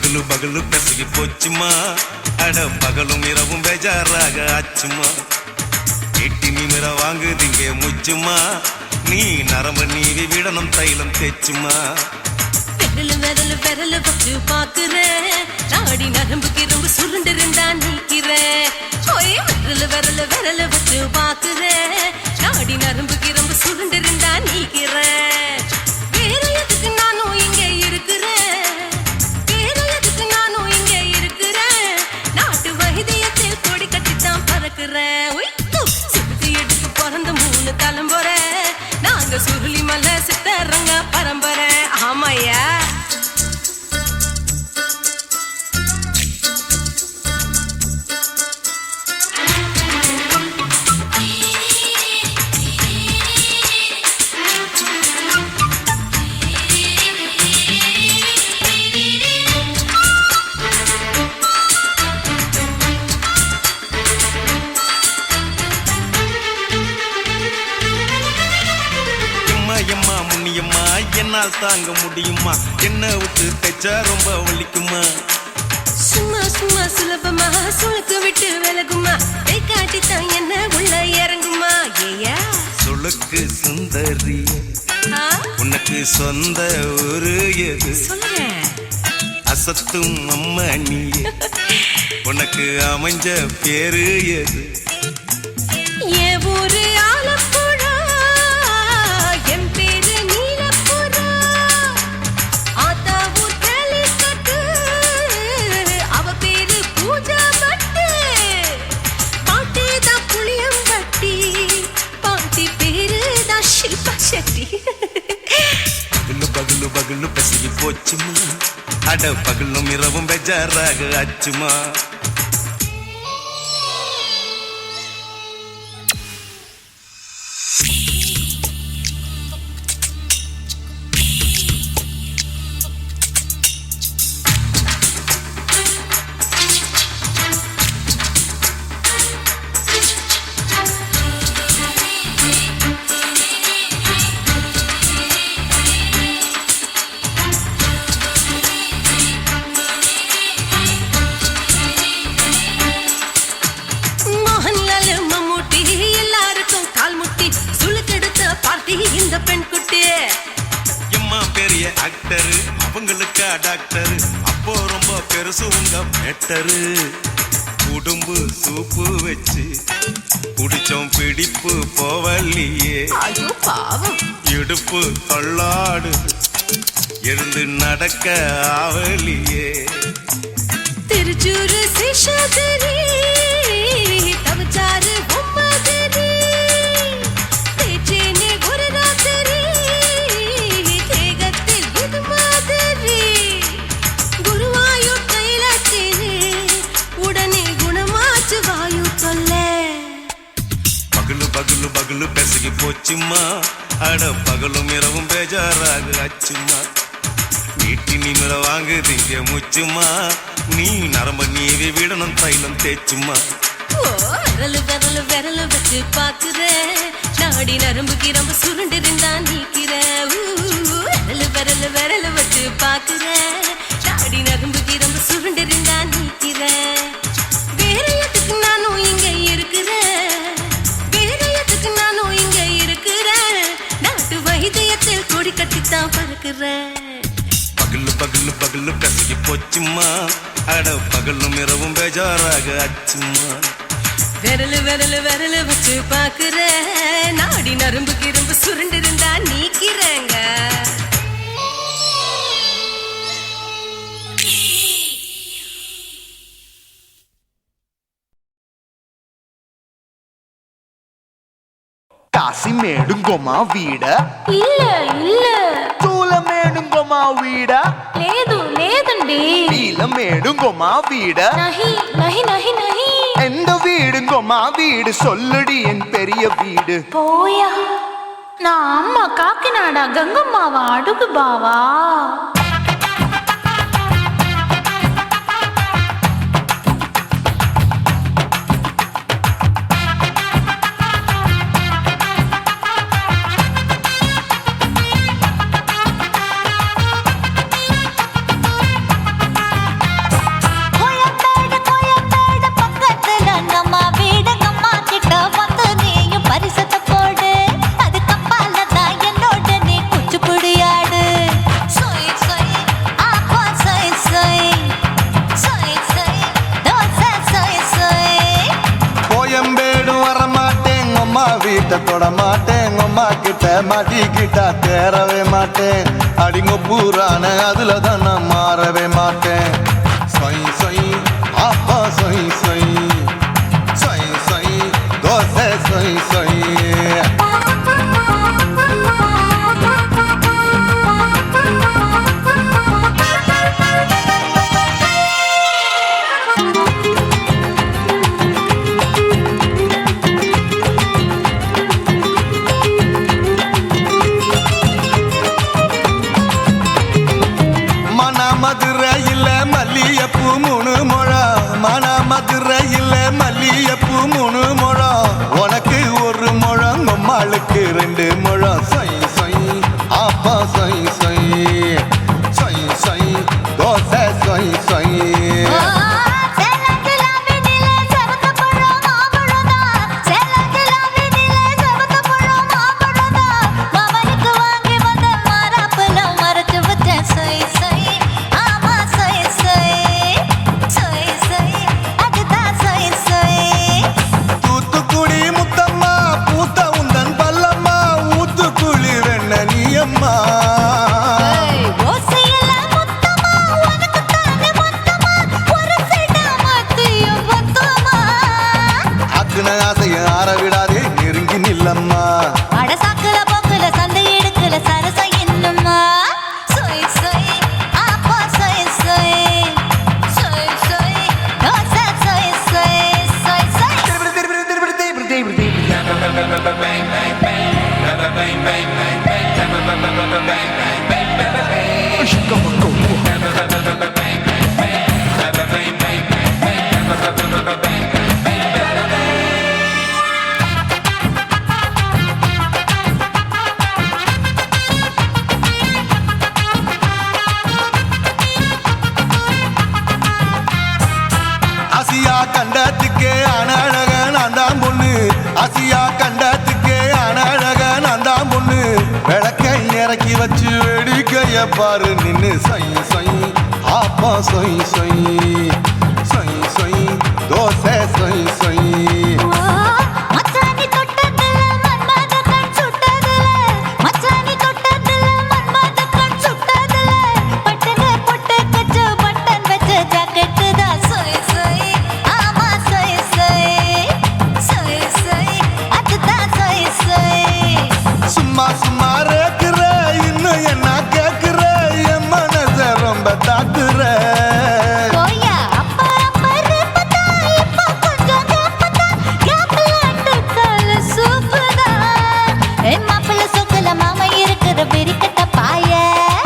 பகலு பகலு பெசகி போச்சுமா, அட பகலும் இரவும் பேஜாராக ஆச்சுமா. எட்டி நிமிர வாங்குதிங்க முச்சுமா, நீ நரம்பு நீவி விடணும் தைலம் தேச்சுமா. விரல விரல விரல வச்சு பாக்குறேன், நாடி நரம்புக்கு ரொம்ப சுருண்டு இருந்தா நீக்கிறேன். விரல விரல விரல வச்சு பாக்குறேன், நாடி நரம்புக்கு ரொம்ப சுருண்டு இருந்தா நீக்கிறேன். வேற எதுக்கு நானும் இங்க இருக்கிறேன், வேற எதுக்கு நானும் இங்க இருக்கிறேன். நாட்டு வைத்தியத்தில் கொடி கட்டித்தான் பறக்கிறேன். சுத்தி எடுத்து பிறந்த 3 தலைமுறை, நாங்க சுருளி மலை சித்தரங்க பரம்பரை. ஆமாயா என்னால் தாங்க முடியுமா, என்ன விட்டு தைச்சா ரொம்ப வலிக்குமா. சும்மா சும்மா சுலபமா சுளுக்கு விட்டு விலகுமா, கை காட்டித்தான் என்ன உள்ள இறங்குமா. ஏயா சுளுக்கு சுந்தரி, உனக்கு சொந்த ஊரு எது சொல்றேன். அசத்தும் அம்மா நீ, உனக்கு அமைஞ்ச பேரு எது. என் ஊரு ஆலப்புழா, என் பேரு நீலப்புறா. ஆத்தாவூ தலிக்கட்டு, அவ பேரு பூஜா பட்டு. பாட்டி தான் புளியம்பட்டி, பாட்டி பேரு தான் ஷில்பா செட்டி. பகலு பகலு பகலு பெசகி போச்சுமா, அட பகலும் இரவும் பெஜாராக ஆச்சுமா. இந்த பெண் குட்டி எம்மா பெரிய ஆக்டர், அவங்களுக்கா டாக்டர், அப்போ ரொம்ப பெருசு உங்க மேட்டரு. உடும்பு சூப்பு வச்சு குடிச்சோம் பிடிப்பு போவல்லையே. ஐயோ பாவம், இடுப்பு தொள்ளாடு எழுந்து நடக்க ஆவலியே. திருச்சூரு சிஷாதிரி, தவச்சாரு பொம்மதிரி. தேச்சேனே ஒரு ராத்திரி, தேகத்தில் இது மாதிரி. குருவாயூர் கைலாச்சேனே, உடனே குணமாச்சு வாயு சொல்ல. பகலு பகலு பகலு பெசகி போச்சுமா, அட பகலும் இரவும் பேஜாராக ஆச்சுமா. வீட்டி நிமிர வாங்குதிங்க முச்சுமா, நீ நரம்ப நீவி விடணும் தைலம் தேச்சுமா. விரலு விரலு விரலு வச்சு பாக்குறேன், நாடி நரம்புக்கு ரொம்ப சுருண்டு இருந்தா நீக்கிறேன். விரலு விரலு விரலு வச்சு பாக்குறேன், நாடி நரம்புக்கு ரொம்ப சுருண்டு இருந்தா நீக்கிறேன். வேற எதுக்கு நானும் இங்க இருக்கிறேன், வேற எதுக்கு நானும் இங்க இருக்கிறேன். நாட்டு வைத்தியத்தில் கொடி கட்டித்தான் பறக்கிறேன். பகலு பகலு பகலு பெசகி போச்சுமா, அட பகலும் இரவும் பேஜாராக ஆச்சுமா. விரலு விரலு விரலு வச்சு பாக்குறேன், நாடி நரம்புக்கு ரொம்ப சுருண்டு இருந்தா நீக்கிறேங்க. కాశీమేడుంగోమా వీడ இல்ல இல்ல తూలమేడుంగోమా వీడ లేదు లేదండి. నీలమేడుంగోమా వీడ நஹி நஹி நஹி நஹி. எந்த வீடுங்கோமா வீடு சொல்லுடி என் பெரிய வீடு. போயா, நான் அம்மா காக்கிநாடா கங்கம்மாவா அடுகு பாவா. மாட்டிக்கிட்டா தேரவே மாட்டேன் அடிங்க பூரான அதுல தான் நான் மாறவே மாட்டேன் சொய் சொய் அப்பா சொய் சொய் சொய் சொய் தோசை சொய் சொய் மதுரையில் மல்லியப்பூ 3 முழம் மன மதுரையில் மல்லியப்பூ 3 முழம் உனக்கு 1 முழம் அம்மாளுக்கு 2 முழம் சொய் சொய் அப்பா சொய் சொய் சொய் சொய் தோசை சொய் சொய் ஆற விடாதே நெருங்கி நில்லம்மா அடசாக்குல போக்குல சந்தை எடுக்கல சரச இன்னும்மா சொய் சொய் அப்பா சொய் சொய் சொய் சொய் தோசை சொய் சொய் சொய் சொய் ஆசியா கண்டத்துக்கே அனழக நான் தான் பொண்ணு ஆசியா கண்டத்துக்கே அனழக நான் தான் பொண்ணு விளக்கை இறக்கி வச்சு வேடிக்கைய பாரு நின்னு சொய் சொய் ஆப்பா சொய் சொய் சொய் சொய் தோசை சொய் சொய் சும்மா சும்மா ரேக்குற இன்னும் என்ன கேக்குற என் மனச ரொம்ப தாக்குற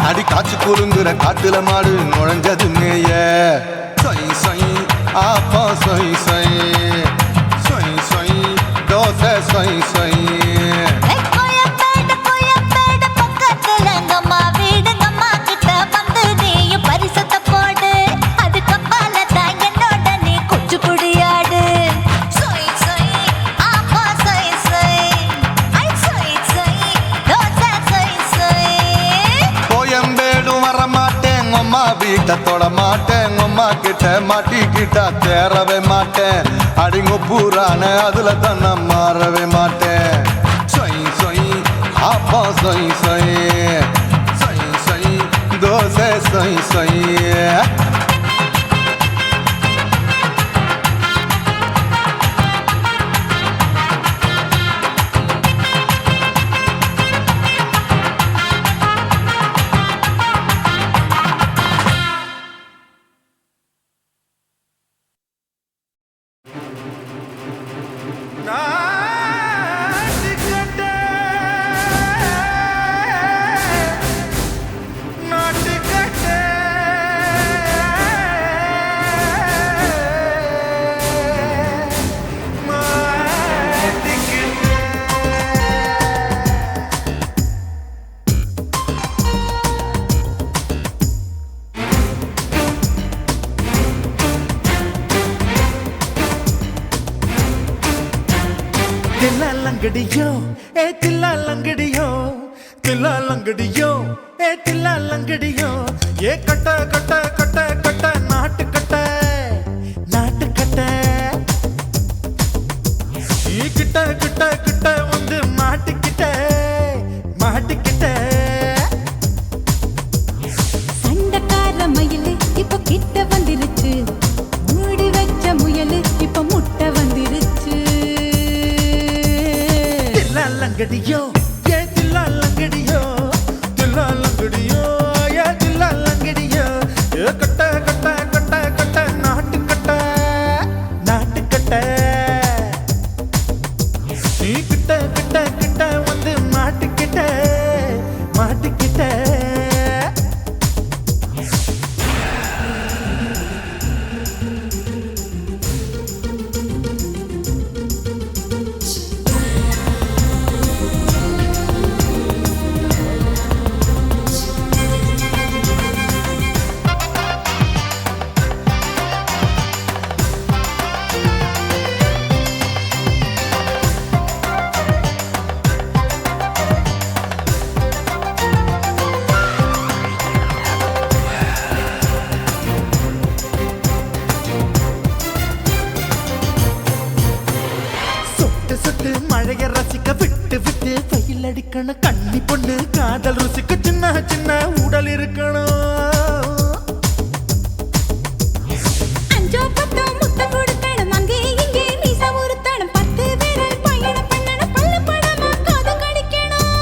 அடி காய்ச்சி குறுங்குற காட்டுல மாடு நுழைஞ்சது மேய சொய் சொய் ஆப்பா சொய் சொய் சொய் சொய் தோசை சொய் சொய் வீட்டை தொட மாட்டேன் அம்மா கிட்ட மாட்டிக்கிட்டா தேரவே மாட்டேன் அடிங்க பூரான அதுல தான் நான் மாறவே மாட்டேன் சொய் சொய் அப்பா சொய் சொய் சொய் சொய் தோசை சொய் சொய் தில்லாலங்கடியோ ஏ தில்லாலங்கடியோ தில்லாலங்கடியோ ஏ தில்லாலங்கடியோ ஏ கட்ட கட்ட கட்ட கட்ட நாட்டு கட்ட நாட்டு கட்ட நீ கிட்ட கிட்ட கிட்ட வந்து மாட்டிக்கிட்ட இருக்கணும் கண்ணி பொண்ணு காதல் ருசிக்கு சின்ன சின்ன உடல் இருக்கணும் அஞ்சோ பத்தோ முத்தம் கொடுக்கணும் அங்கே இங்கே மீச உருத்தணும் 10 விரல் பயணம் பண்ணணும் பல்ல படமா காது கடிக்கணும்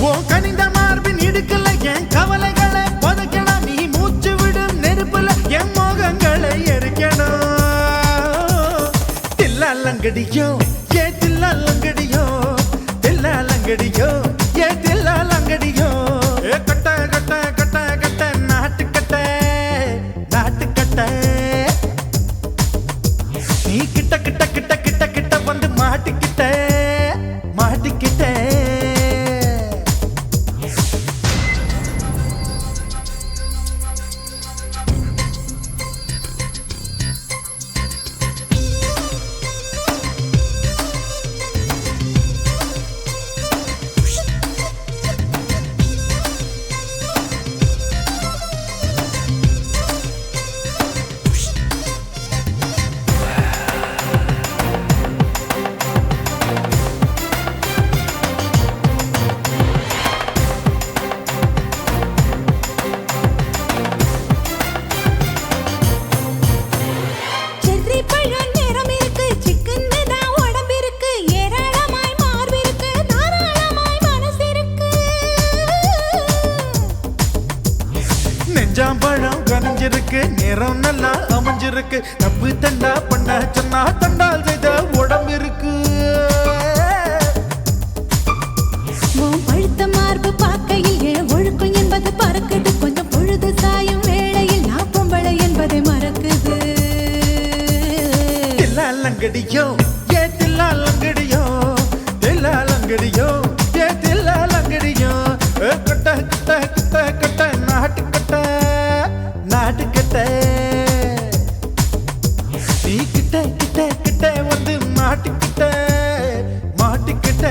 ஓ கனிந்த மார்பின் இடுக்கல என் கவலைகளை புதைக்கணும் நீ மூச்சு விடும் நெருப்புல என் மோகங்களை எரிக்கணும் தில்லாலங்கடியோ ஏ தில்லாலங்கடியோ தில்லாலங்கடியோ ஏ தில்லாலங்கடியோ ஏ கட்ட கட்ட கட்ட கட்ட நாட்டுக்கட்ட நாட்டுக்கட்ட நீ கிட்ட கிட்ட கிட்ட கிட்ட கிட்ட வந்து மாட்டிக்கிட்ட மாட்டிக்கிட்ட செர்ரி பழம் நிறம் இருக்கு சிக்கன்னு தான் உடம்பு இருக்கு ஏராளமாய் மார்பு இருக்கு தாராளமாய் மனசு இருக்கு நெஞ்சாம்பழம் கனிஞ்சிருக்கு நிறம் நல்லா அமைஞ்சிருக்கு தப்பு தண்டா பண்ண சொன்னா தண்டால் செய்த உடம்பு இருக்கு உன் பழுத்த மார்பு பார்க்கையில் என் ஒழுக்கம் என்பது பறக்குது கொஞ்சம் பொழுது சாயும் வேளையில் நான் பொம்பளை என்பதை மறக்குது தில்லாலங்கடியோ ஏ தில்லாலங்கடியோ தில்லாலங்கடியோ ஏ தில்லாலங்கடியோ ஏ கட்ட கட்ட கட்ட கட்ட நாட்டுக்கட்ட நாட்டுக்கட்ட நீ கிட்ட கிட்ட கிட்ட வந்து மாட்டிக்கிட்ட மாட்டிக்கிட்ட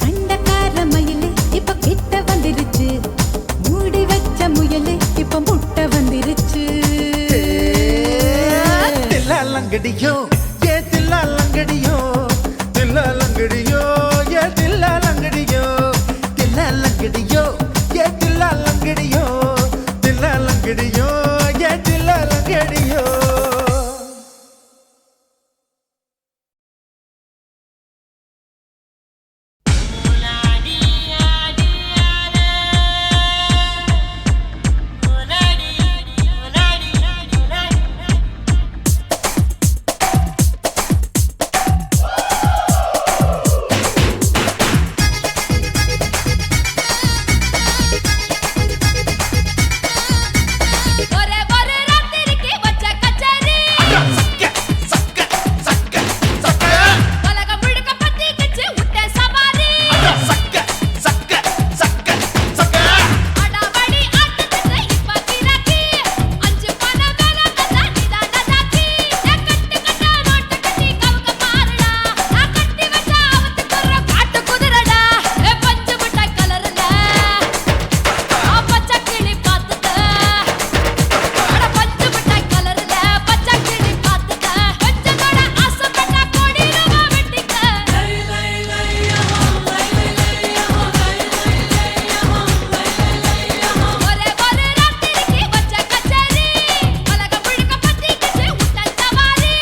சண்டைக்கார மயிலு இப்ப கிட்ட வந்துருச்சு மூடி வச்ச முயலு இப்ப முட்டை வந்துருச்சு தில்லாலங்கடியோ ஏ தில்லாலங்கடியோ தில்லாலங்கடியோ ஏ தில்லாலங்கடியோ தில்லாலங்கடியோ ஏ தில்லாலங்கடியோ தில்லாலங்கடியோ ஏ தில்லாலங்கடியோ ஒரே ஒரே ராத்திரிக்கு வச்ச கச்சேரி உலகம் முழுக்க பத்திக்கிச்சு விட்ட சவாரி அடாவடி ஆட்டத்துக்கு இப்ப கிராக்கி 5 பண வேலை வந்தா நிதான தாக்கி கட்டு கட்ட நோட்டு கட்டி கவுக்க பாருடா நான் கட்டி வச்ச அவத்துக்குற காட்டு குதிரடா பஞ்சு மிட்டாய் கலர்ல பச்சை கிளி பார்த்துக்க அட பஞ்சு மிட்டாய் கலர்ல பச்சை கிளி பார்த்துக்க கொஞ்சம் கூட ஆசைப்பட்டா கோடி ரூபா வெட்டிக்க ஒரே ஒரே ராத்திரிக்கு வச்ச கச்சேரி உலகம் முழுக்க பத்திக்கிச்சு விட்ட சவாரி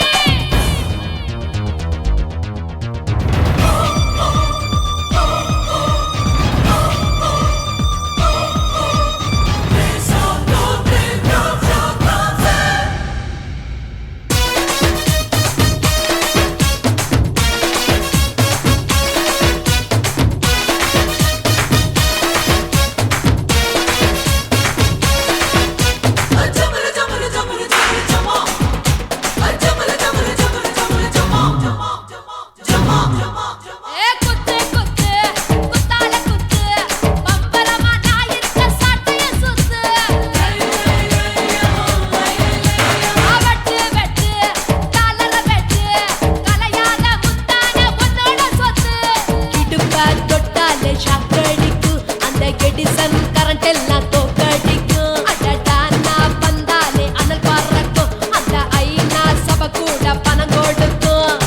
குத்து குத்து குத்தால குத்து பம்பரமா நான் இருக்க சாட்டைய சுத்து வெட்டு வெட்டு காலர வெட்டு கலையாத முத்தான உன்னோட சொத்து இடுப்ப தொட்டாலே ஷாக் அடிக்கும் அந்த எடிசன் கரண்ட் எல்லாம் தோக்கடிக்கும் அடடா நான் வந்தாலே அனல் பறக்கும் அந்த ஐநா சபை கூட பணம் கொடுக்கும்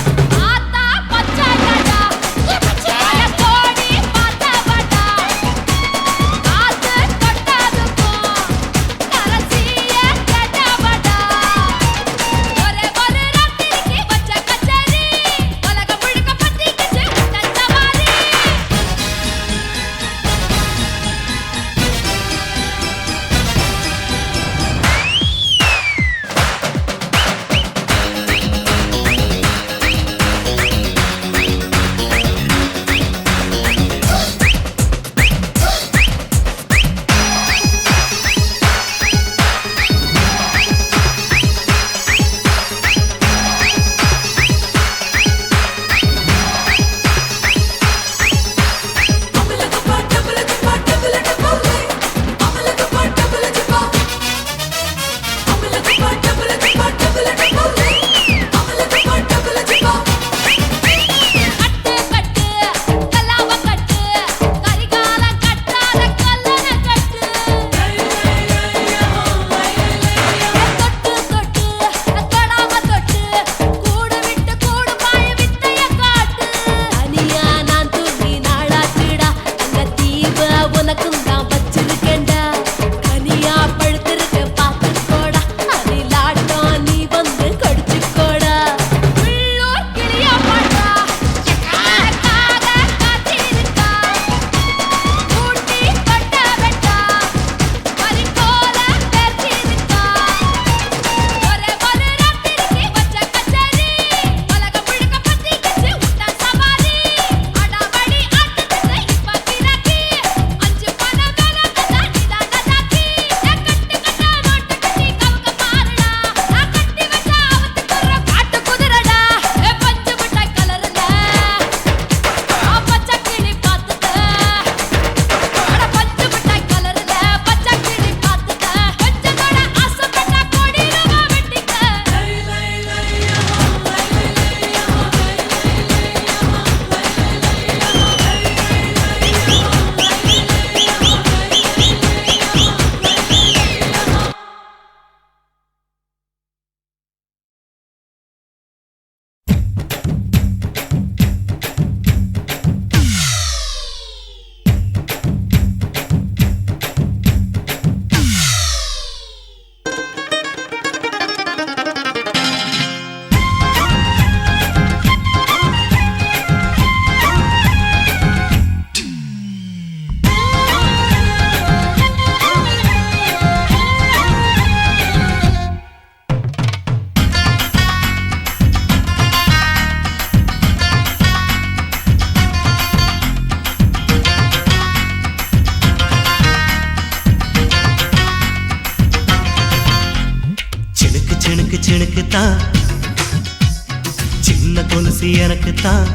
கொலுசு எனக்கு தான்,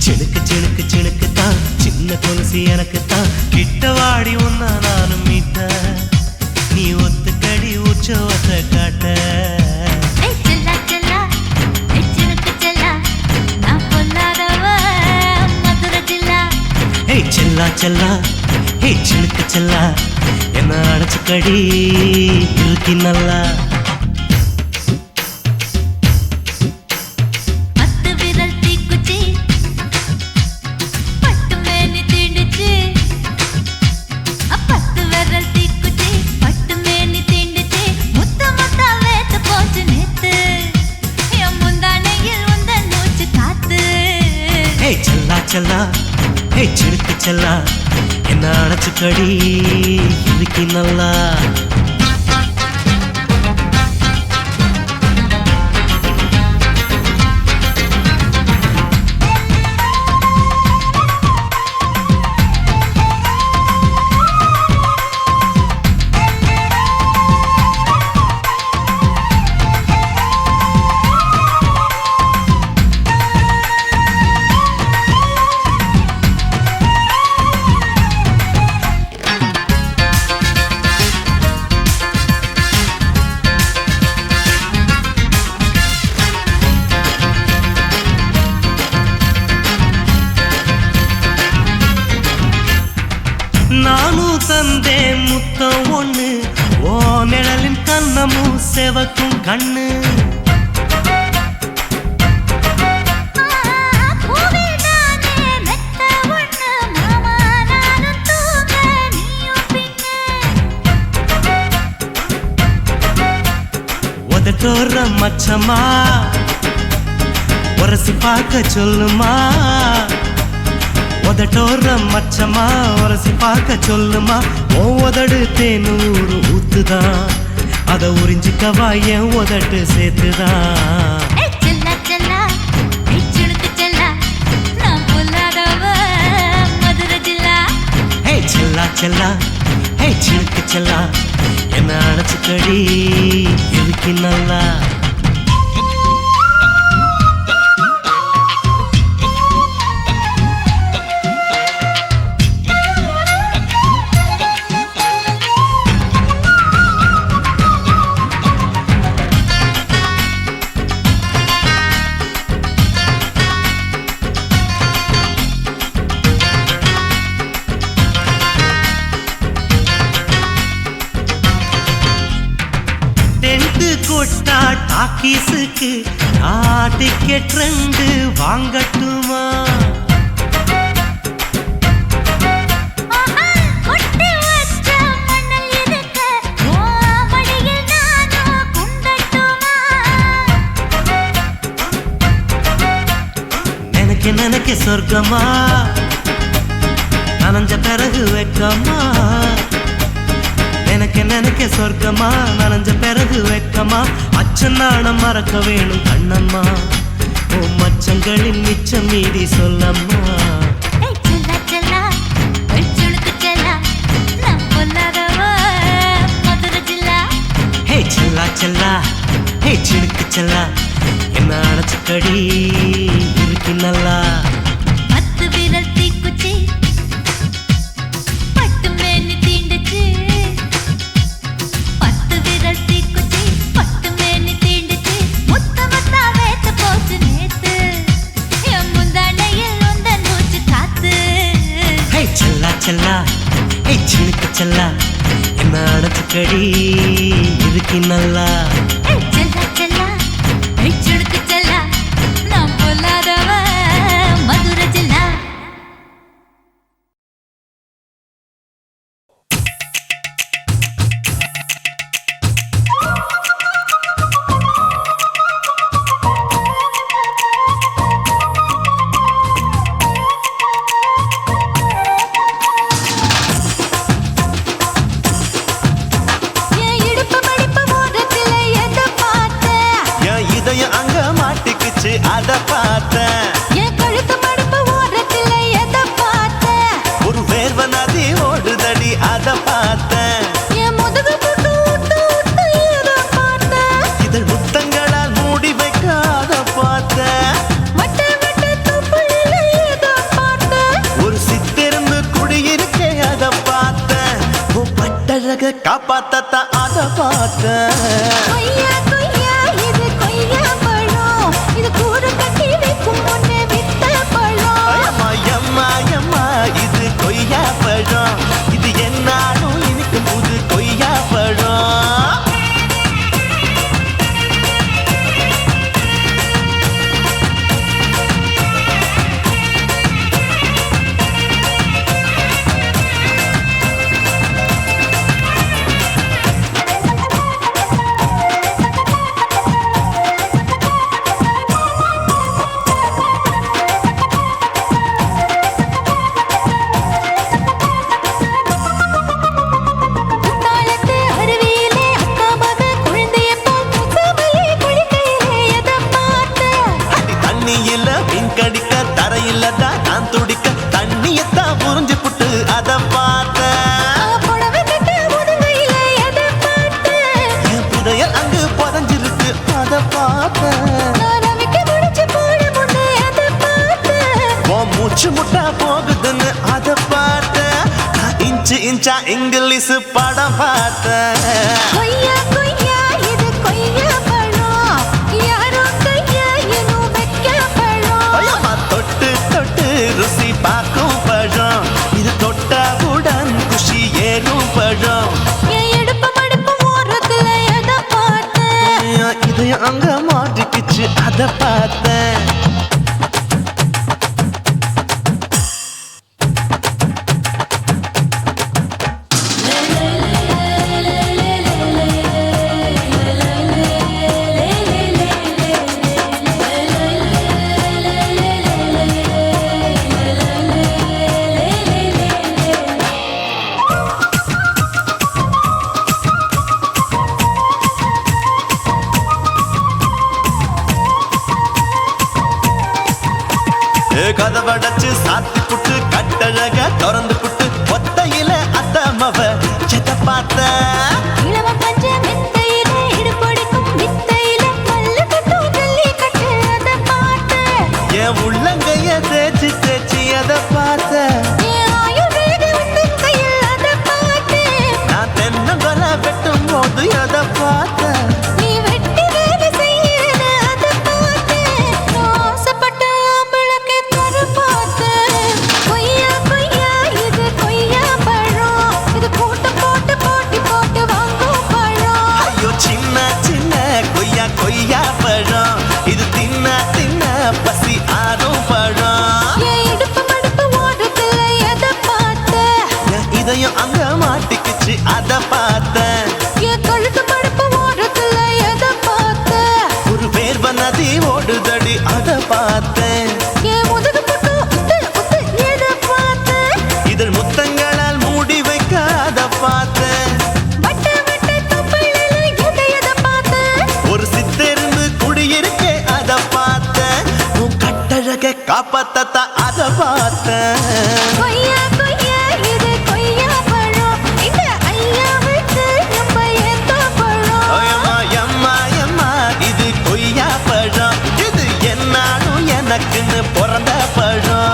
சிணுக்கு சிணுக்கு சிணுக்கு தான், சின்ன கொலுசு எனக்கு தான். கிட்ட வாடி உன்னா நானும் மீட்ட, நீ ஒத்துக்கடி உற்சவத்தை காட்ட. செல்லா செல்லா ஹே சிலுக்கு செல்லா, என்ன அடைச்சுக்கடி இழுக்கி நல்லா. செல்லா ஹே சிலுக்கு செல்லா, என்ன அடைச்சுக்கடி இழுக்கி நல்லா. நானும் தந்தேன் முத்தம் ஒண்ணு, ஓ நிழலின் கண்ணமும் செவக்கும் கண்ணு. உதட்டோர மச்சமா உரசி பார்க்க சொல்லுமா, உதட்டோர மச்சமா உரசி பார்க்க சொல்லுமா. உதடு தேனூறு ஊத்துதான், அத உறிஞ்சிக்கவா என் உதட்டு சேர்த்துதான். செல்லா செல்லா ஹே சிலுக்கு செல்லா, என்ன அடைச்சுக்கடி இழுக்கி நல்லா. கொட்டா டாக்கீஸுக்கு டிக்கெட் 2 வாங்கட்டுமா? நினைக்க நினைக்க சொர்க்கமா, நனைஞ்ச பிறகு வெக்கமா. நினைக்க நினைக்க சொர்க்கமா, நனைஞ்ச பிறகு வெக்கமா. அச்சம் நாணம் மறக்க வேணும் கண்ணம்மா, ஓ மச்சங்களின் மிச்சம் மீதி சொல்லம்மா. ஹே செல்லா செல்லா ஹே சிலுக்கு செல்லா, என்ன அடைச்சுக்கடி இருக்கு நல்லா. செல்லா ஹே சிலுக்கு செல்லா, என்ன அடைச்சுக்கடி இருக்கு நல்லா. என் இடுப்பு மடிப்பு ஓரத்துல எந்த காப்பாத்தத்தான் அத பார்த்தேன். கொய்யா கொய்யா இது கொய்யா பழம், இது கூறு கட்டி வைக்கும் முன்னே வித்த பழம். அம்மா எம்மா எம்மா இது கொய்யா பழம், இது என்னாலும் இனிக்கும் புது கொய்யா பழம். குத்தாலத்து அருவியிலே அக்கா மக குழந்தைய போல் முகமலே குளிக்கையிலே எதை பார்த்தேன்? அடி தண்ணியில மீன் கடிக்க தரையில தான் நான் துடிக்க தண்ணியத்தான் புரிஞ்சு புட்டு அத பார்த்தேன். புடவை கட்ட முதுகையிலே எதை பார்த்தேன்? என் புதையல் அங்கு புதஞ்சிருக்கு அத பார்த்தேன். நான் ரவிக்கு முடிச்சு போட முன்னே எதை பார்த்தேன்? உன் மூச்சு முட்டா போகுதுன்னு அத பார்த்தேன். நான் இன்ச்சு இன்ச்சா இங்கிலீஷ் படம் பார்த்தேன். கொய்யா கொய்யா இது கொய்யா பழம், யாரோ கையா இன்னும் வைக்க பழம். ஐயம்மா தொட்டு தொட்டு ருசி பார்க்கும் பழம், இது தொட்டவுடன் குஷி ஏறும் பழம். என் இடுப்பு மடுப்பு ஓரத்துல எதை பார்த்தேன்? என் இதயம் அங்க மாட்டிக்கிச்சு அத பார்த்தேன். கதவடைச்சு சாத்தி புட்டு கட்டழக திறந்து புட்டு ஒத்தையில அத்தமவ செத்த பார்த்த. இளவம் பஞ்ச மெத்தையில இடுப்பொடிக்கும் வித்தையில மல்லு கட்டும் ஜல்லிக்கட்டு அதை பார்த்தேன். என் உள்ளங்கைய தேய்ச்சி தேய்ச்சி அத பார்த்த. என் ஆயுர்வேத உந்தன் கையில் அதை பார்த்தேன். நான் தென்னங்கொலை வெட்டும் போது அத பார்த்த. நீ வெட்டி வேலை செய்யறது அதை பார்த்தேன். நான் ஆசைப்பட்ட ஆம்பளுக்கு தர பார்த்தேன். கொய்யா கொய்யா இது கொய்யா பழம், இது கூட்டு போட்டு போட்டி போட்டு வாங்கும் பழம். ஐயோ சின்ன சின்ன கொய்யா கொய்யா பழம், இது தின்ன தின்ன பசி ஆறும் பழம். என் இடுப்பு மடுப்பு ஓரத்துல எதை பார்த்தேன்? என் இதயம் அங்க மாட்டிக்கிச்சு அத பார்த்தேன். என் கழுத்து மடுப்பு ஓரத்துல எதை பார்த்தேன்? ஒரு வேர்வ நதி ஓடுதடி அத பார்த்தேன். என் முதுகு பக்கம் உத்து உத்து எதை பார்த்தேன்? இதழ் முத்தங்களால் மூடி வைக்க அத பார்த்தேன். வட்ட வட்ட தொப்பையில எதை பார்த்தேன்? ஒரு சித்தெருந்து குடியிருக்கே அத பார்த்தேன். உன் கட்டழக காப்பாத்தத்தான் அத பார்த்தேன். கொய்யா கொய்யா இது கொய்யா பழம், இந்த ஐயாவுக்கு ரொம்ப ஏத்த பழம். எம்மா எம்மா எம்மா இது கொய்யா பழம், இது என்னாலும் எனக்குன்னு பிறந்த பழம்.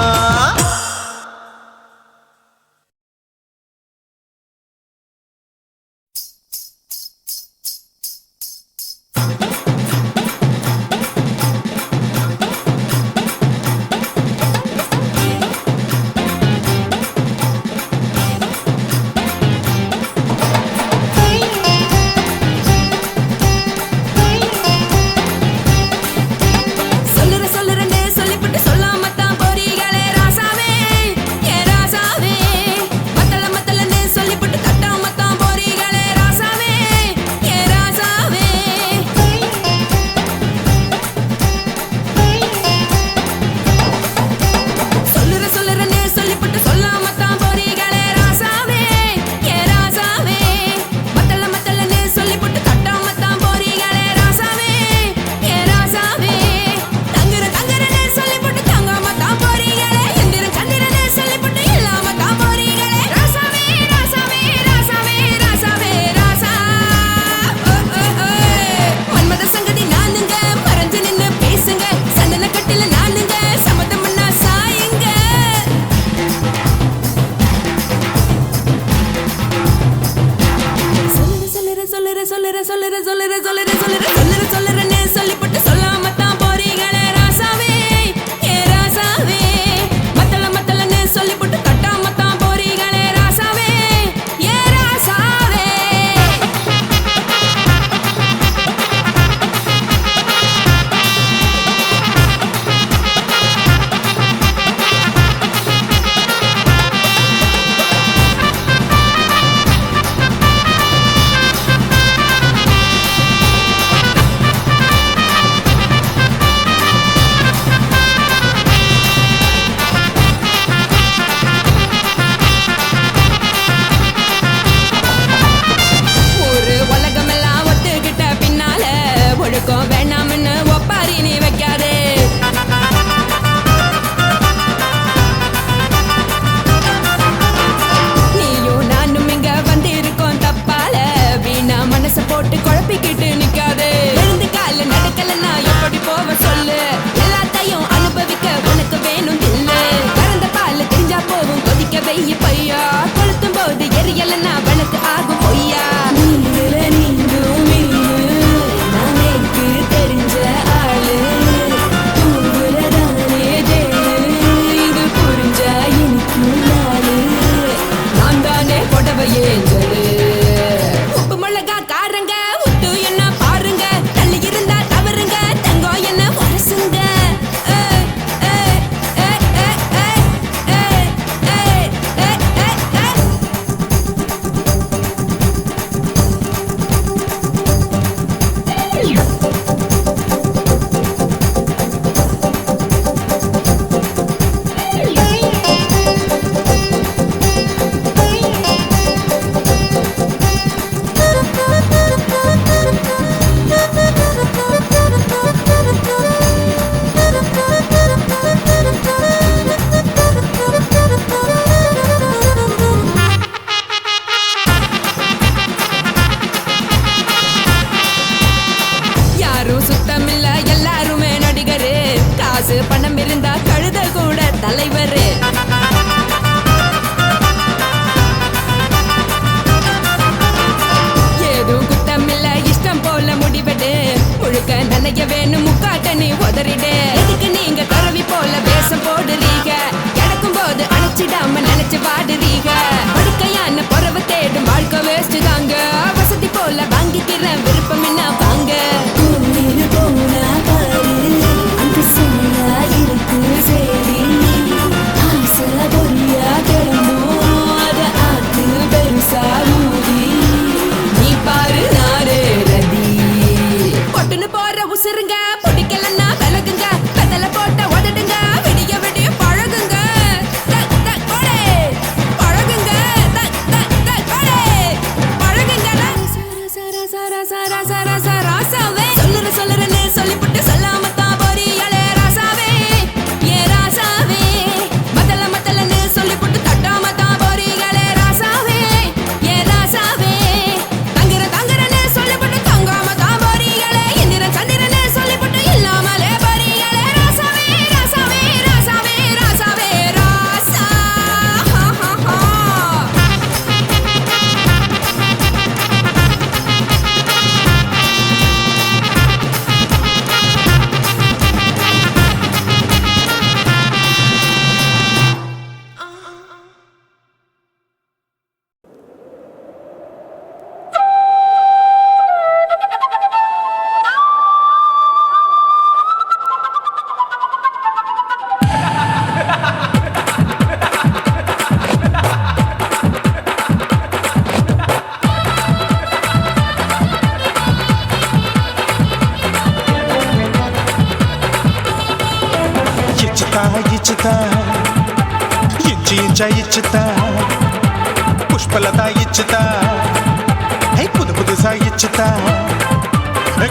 சொல்லுறேன்னு சொல்லிப்புட்டு சொல்லாமத்தான் போறியே. தலைவர். ஏதும் குத்தமில்ல இஷ்டம் போல முடிவெடு முழுக்க நனைய வேணும் முக்காட்ட நீ உதறிடு எதுக்கு நீங்க கரவி போல வேஷம் போடுறீங்க கிடக்கும் போது அணைச்சிடாம நினைச்சு பாடுறீங்க படுக்கையான பொறவை தேடும் வாழ்க்கை வேஸ்ட் தாங்க வசதி போல வாங்கிக்கிற விருப்பம் என்ன வாங்க நீ பாரு நாரு ரதி பொட்டுன்னு போற உசுருங்க பிடிக்கலன்னா விலகுங்க கதல போட்ட உதடுங்க விடிய விடிய பழகுங்க பழகுங்க பழகுங்க ராசாவே சொல்லுறேன்னு சொல்லிவிட்டு சொல்லாம தான் போறியாளே ராசாவே ஏ ராசாவே மத்தலன்னு சொல்லிவிட்டு தட்டாம தான் போறீங்களே ராசாவே ஏ ராசாவே தங்குறேன்னு சொல்லிவிட்டு தங்காம தான் போறீங்களே இந்திரன் சந்திரன்னு சொல்லிவிட்டு இல்லாமலே போறீங்களே ராசாவே ராசாவே ராசாவே ராசாவே ராசா ఇచ్చుతా ఇచ్చుతా పుష్పలత ఇచ్చుతా புது புதுசா இச்சுதா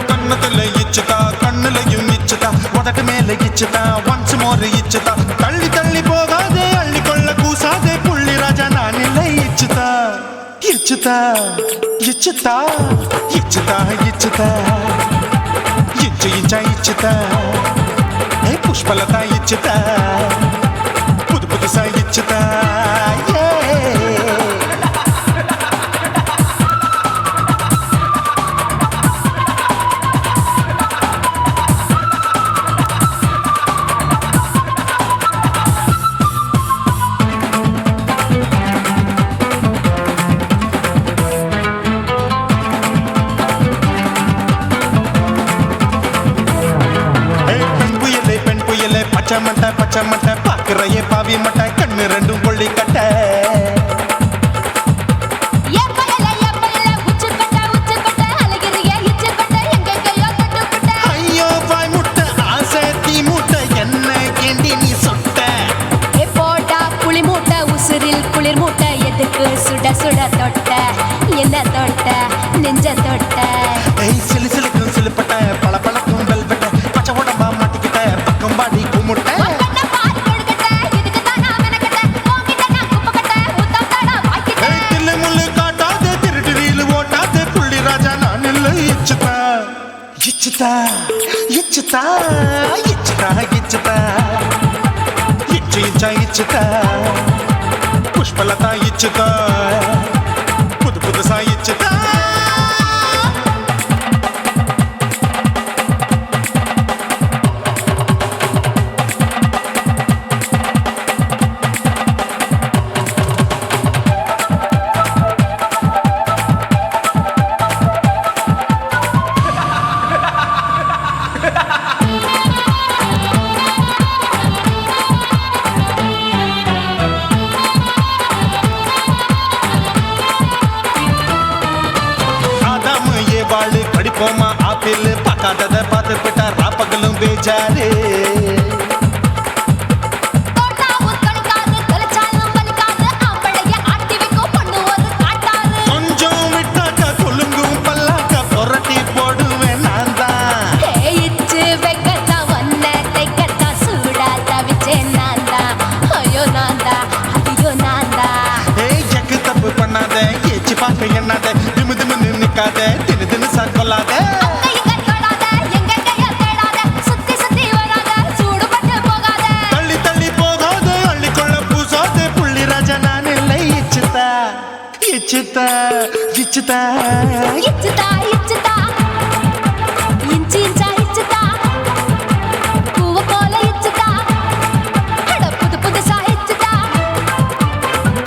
கண்ணத்துல இச்சுதா கண்ணுலையும் இச்சுதா உதட்டு மேல இச்சுதா ஒன்ஸ் மோர் இச்சுதா தள்ளி தள்ளி போகாதே அள்ளி கொள்ள கூசாதே புள்ளி ராஜா நான் இல்லை இச்சுதா இச்சுதா இச்சுதா இச்சுதா இச்சுதா இச்சா இச்சுதா புஷ்பலதா இச்சுதா புது புதுசா இச்சுதா பச்சை மட்டை பாக்குறையே பாவி மட்டை கண்ணு ரெண்டும் கொள்ளி கட்ட ஐயோ வாய் முட்டை ஆசை தீ முட்டை என்ன கேண்டி நீ சொட்ட போட்டா புளி மூட்டை உசுரில் குளிர் மூட்டை எதுக்கு சுட சுட தொட்ட என்ன தொட்ட நெஞ்ச தொட்ட சிலு சிலுக்கும் சிலுப்பட்ட பல பழக்கும் வெல்வெட்ட பச்சை உடம்பா மாட்டிக்கிட்ட பக்கம் பாடி குமுட்ட இச்சுதா இச்சுதா இச்சுதா இச்சுதா இச்சா இச்சுதா புஷ்பலதா இச்சுதா புது புதுசா இச்சுதா படிப்போமா ஆப்பிள் பார்க்காதத பார்த்து விட்டா ராப்பகலும் பேஜாரு கொஞ்சம் விட்டாக்க கொலுங்கும் பல்லாக்க புரட்டி போடுவேன் நான் தான் வைக்கத்தான் வந்த தைக்கத்தான் சூடா தவிச்சேன் நான் தான் ஐயோ நான் தான் ஐயோ நான் தான் எக்கு தப்பு பண்ணாத ஏச்சு பார்க்க எண்ணாத திமு திமு நிக்காத தினு தினு சாக்கொள்ளாத தள்ளி தள்ளி போகாத இச்சுதா இச்சுதா இச்சுதா இச்சுதா இன்ச்சு இன்ச்சா இச்சுதா பூவ போல இச்சுதா அட புது புதுசா இச்சுதா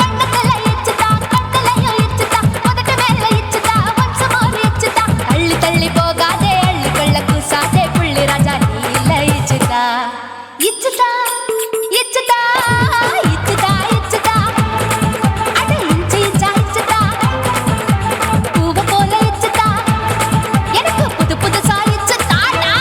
கண்ணத்துல இச்சுதா கண்ணலையும் இச்சுதா உதட்டு மேல இச்சுதா வம்சமோர் இச்சுதா தள்ளி தள்ளி போகாதே அள்ளி கொள்ள கூசாதே புள்ளி ராஜா நீல இச்சுதா இச்சுதா இச்சுதா இச்சுதா இச்சுதா அட இன்ச்சு இன்ச்சா இச்சுதா பூவ போல இச்சுதா எனக்கு புது புதுசா இச்சுதாடா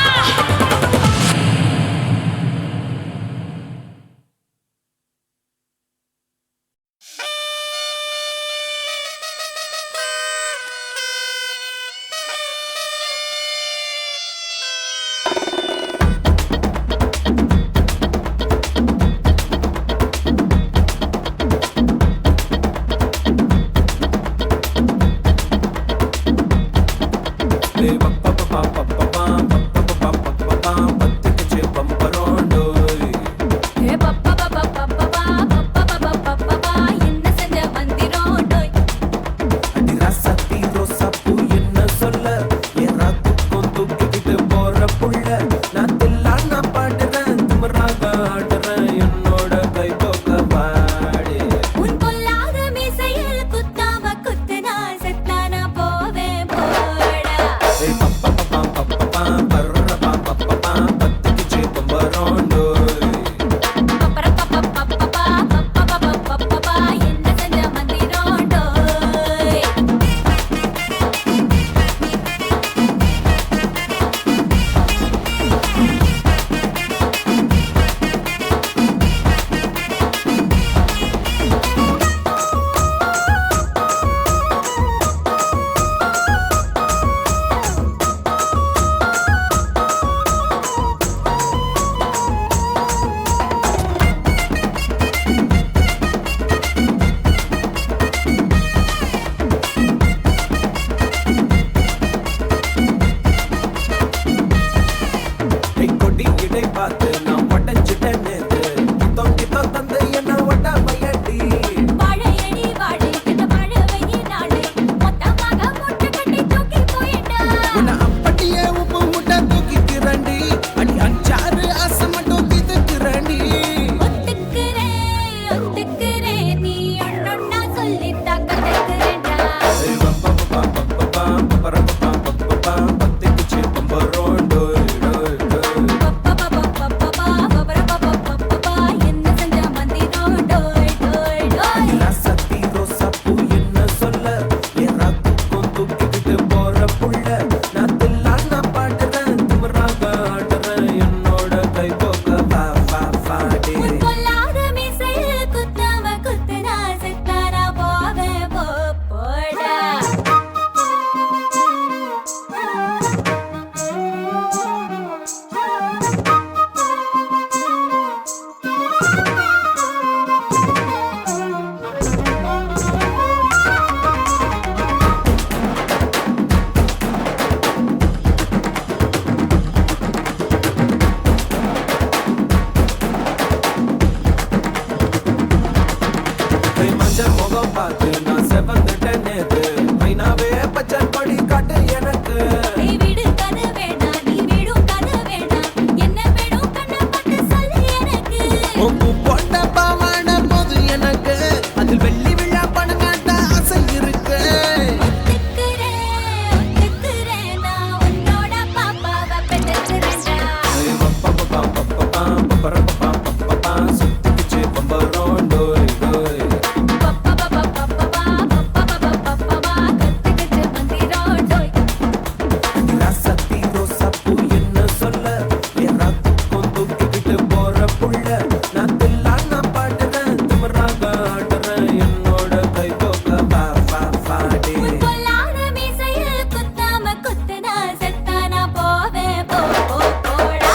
என்ன செஞ்ச மந்திரோடோய் உன் பொல்லாத மீசையில் குத்தாம குத்துனா செத்தானா போவேன் போடா என்ன செஞ்ச மந்திரோடோய் வாழையடி வாழை இந்த வாழவையே நாளை மொத்தமாக மூட்டை கட்டி தூக்கி போயிட்டா ஒத்துக்கிறேன் நீ ஒன்னொன்னா சொல்லித்தா கத்துக்கிறேன்டா என்ன செஞ்ச மந்திரோடோய் டோய் டோய் உன் பொல்லாத மீசையில் குத்தாம குத்துனா செத்தானா போவேன் போடா நீ விடு கது வேணாம் நீ விடும் கது வேணாம் என்ன வேணும் கண்ணை பட்டு சொல்லு எனக்கு ஒத்துக்கிறேன் நான் உன்னோட பாப்பாவை பெற்றேன்டா கத்துக்கிட்டு மந்திரோடோய் உன் பொல்லாத மீசையில் குத்தாம குத்துனா செத்தானா போவேன் போடா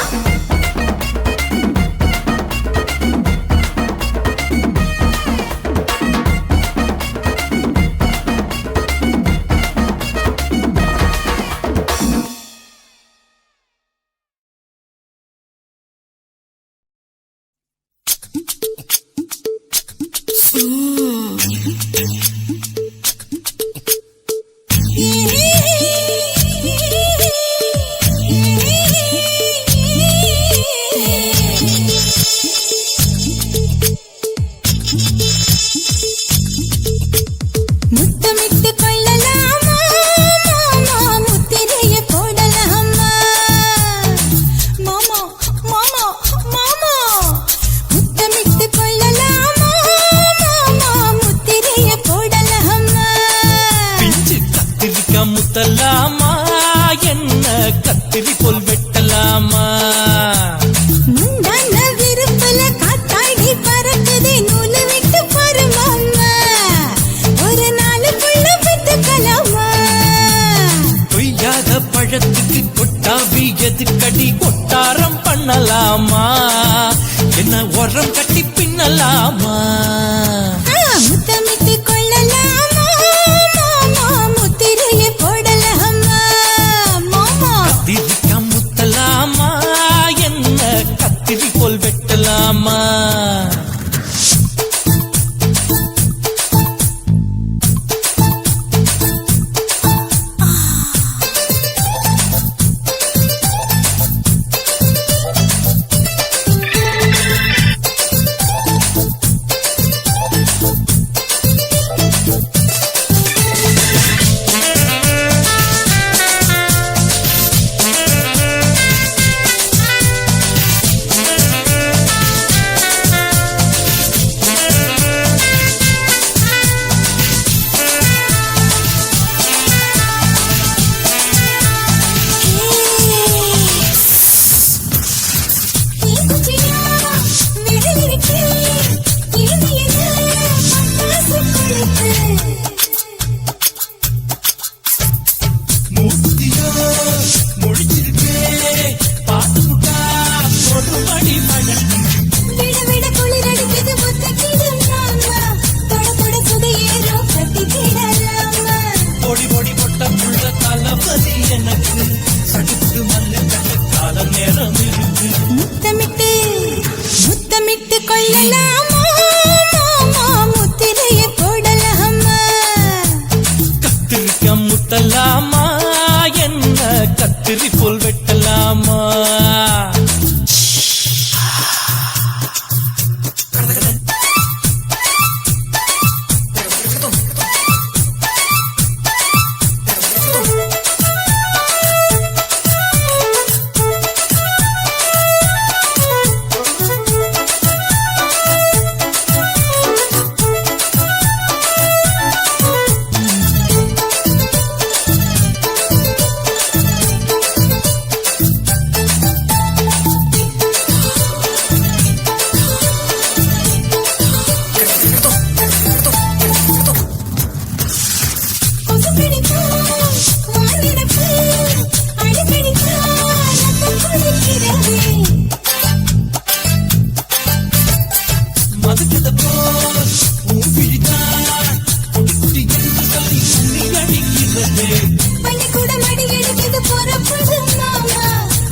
பள்ளிக்கூடம் அடி எடுக்குது பொறப்புது மாமா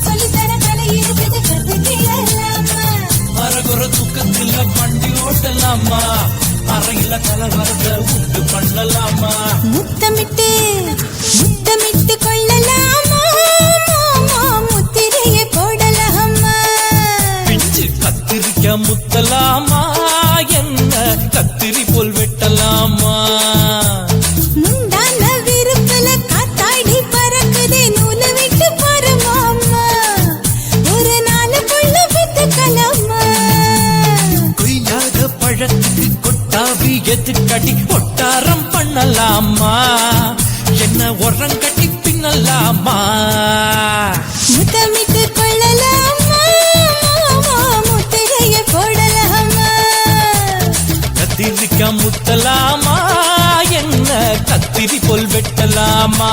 சொல்லித்தர கலை இருக்குது கத்து கேளாமா அரகுற தூக்கத்துல வண்டி ஓட்டலாமா அறையில கலவரத உண்டு பண்ணலாமா முத்தமிட்டு முத்தமிட்டு கொள்ளலாமா மாமா முத்திரையை போடலாமா பிஞ்சு கத்திரிக்க முத்தலாமா என்ன கத்திரி போல் வெட்டலாமா முந்தான விருப்பல காத்தாடி பறக்குதே நூல விட்டு பாரு மாமா ஒரு நாளுக்குள்ள வித்துக்கலாமா கொய்யாக பழத்துக்கு கொட்டாவி எதுக்கடி ஒட்டாரம் பண்ணலாமா என்ன உரங்கட்டி பின்னலாமா முத்தமிட்டு கொள்ளலாமா மாமா முத்திரையை போடலாமா கத்திரிக்க முத்தலாமா என்ன கத்திரி போல் வெட்டலாமா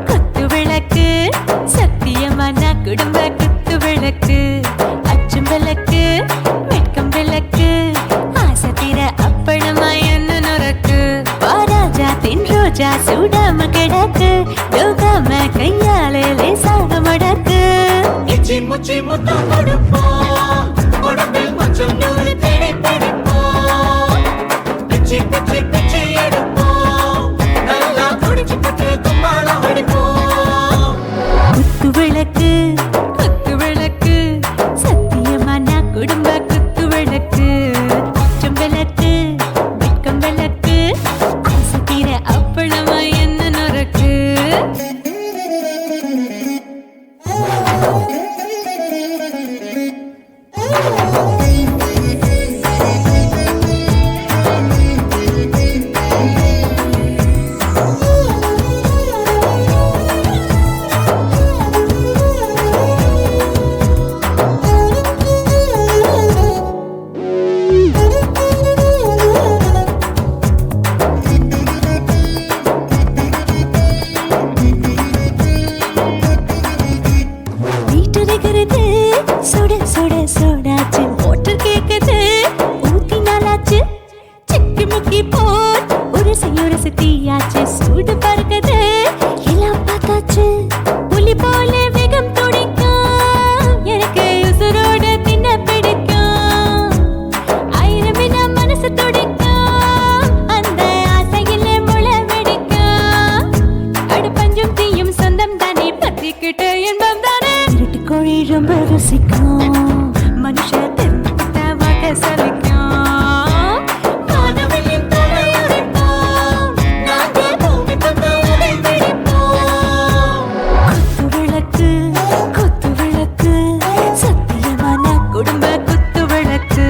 குத்து விளக்கு சத்தியமான குடும்ப குத்து விளக்கு அச்சும் விளக்கு வெட்கம் விளக்கு ஆசை தீர அப்பளமா என்ன நுறக்கு வாராஜா தின் ரோஜா சூடாம கிடக்கு யோகாம கையாலே லேசாக மடக்கு இச்சி முச்சி முத்தம் கொடுப்போம் உடம்பில் மச்சம் நூறு தேடி பிடிப்போம் பிச்சி பிச்சி பிச்சி எடுப்போம் நல்லா குடிச்சு பட்டு கும்மாளம் அடிப்போம் குத்து விளக்கு சத்தியமான குடும்ப குத்து விளக்கு அச்சும் விளக்கு வெட்கம் விளக்கு ஆசை தீர அப்பளமா என்ன நுறக்கு வீட்டுருகிறது சுட சுட சோடாச்சு மோட்டர் கேக்குது ஊத்தி நாளாச்சு சிக்கி முக்கி போல் உரசி தீயாச்சு சூடு பறக்குது எல்லாம் பார்த்தாச்சு புலி போல வேகம் துடிக்கும் எனக்கு உசுரோட தின்ன பிடிக்கும் ஆயிரம் மனசு துடிக்கும் அந்த ஆசையில முளை வெடிக்கும் அடு பஞ்சும் தீயும் சொந்தம் தானே பத்திக்கிட்டு இன்பம் தானே இருட்டு கோழி ரொம்ப ருசிக்கும் மனுஷ தெரிஞ்சுக்கிட்ட வாட்ட சலிக்கும் மானவனின் தலையுடைப்போம் நாங்கள் பூமி தந்த உடை பிடிப்போம் குத்து விளக்கு சத்தியமான குடும்ப குத்து விளக்கு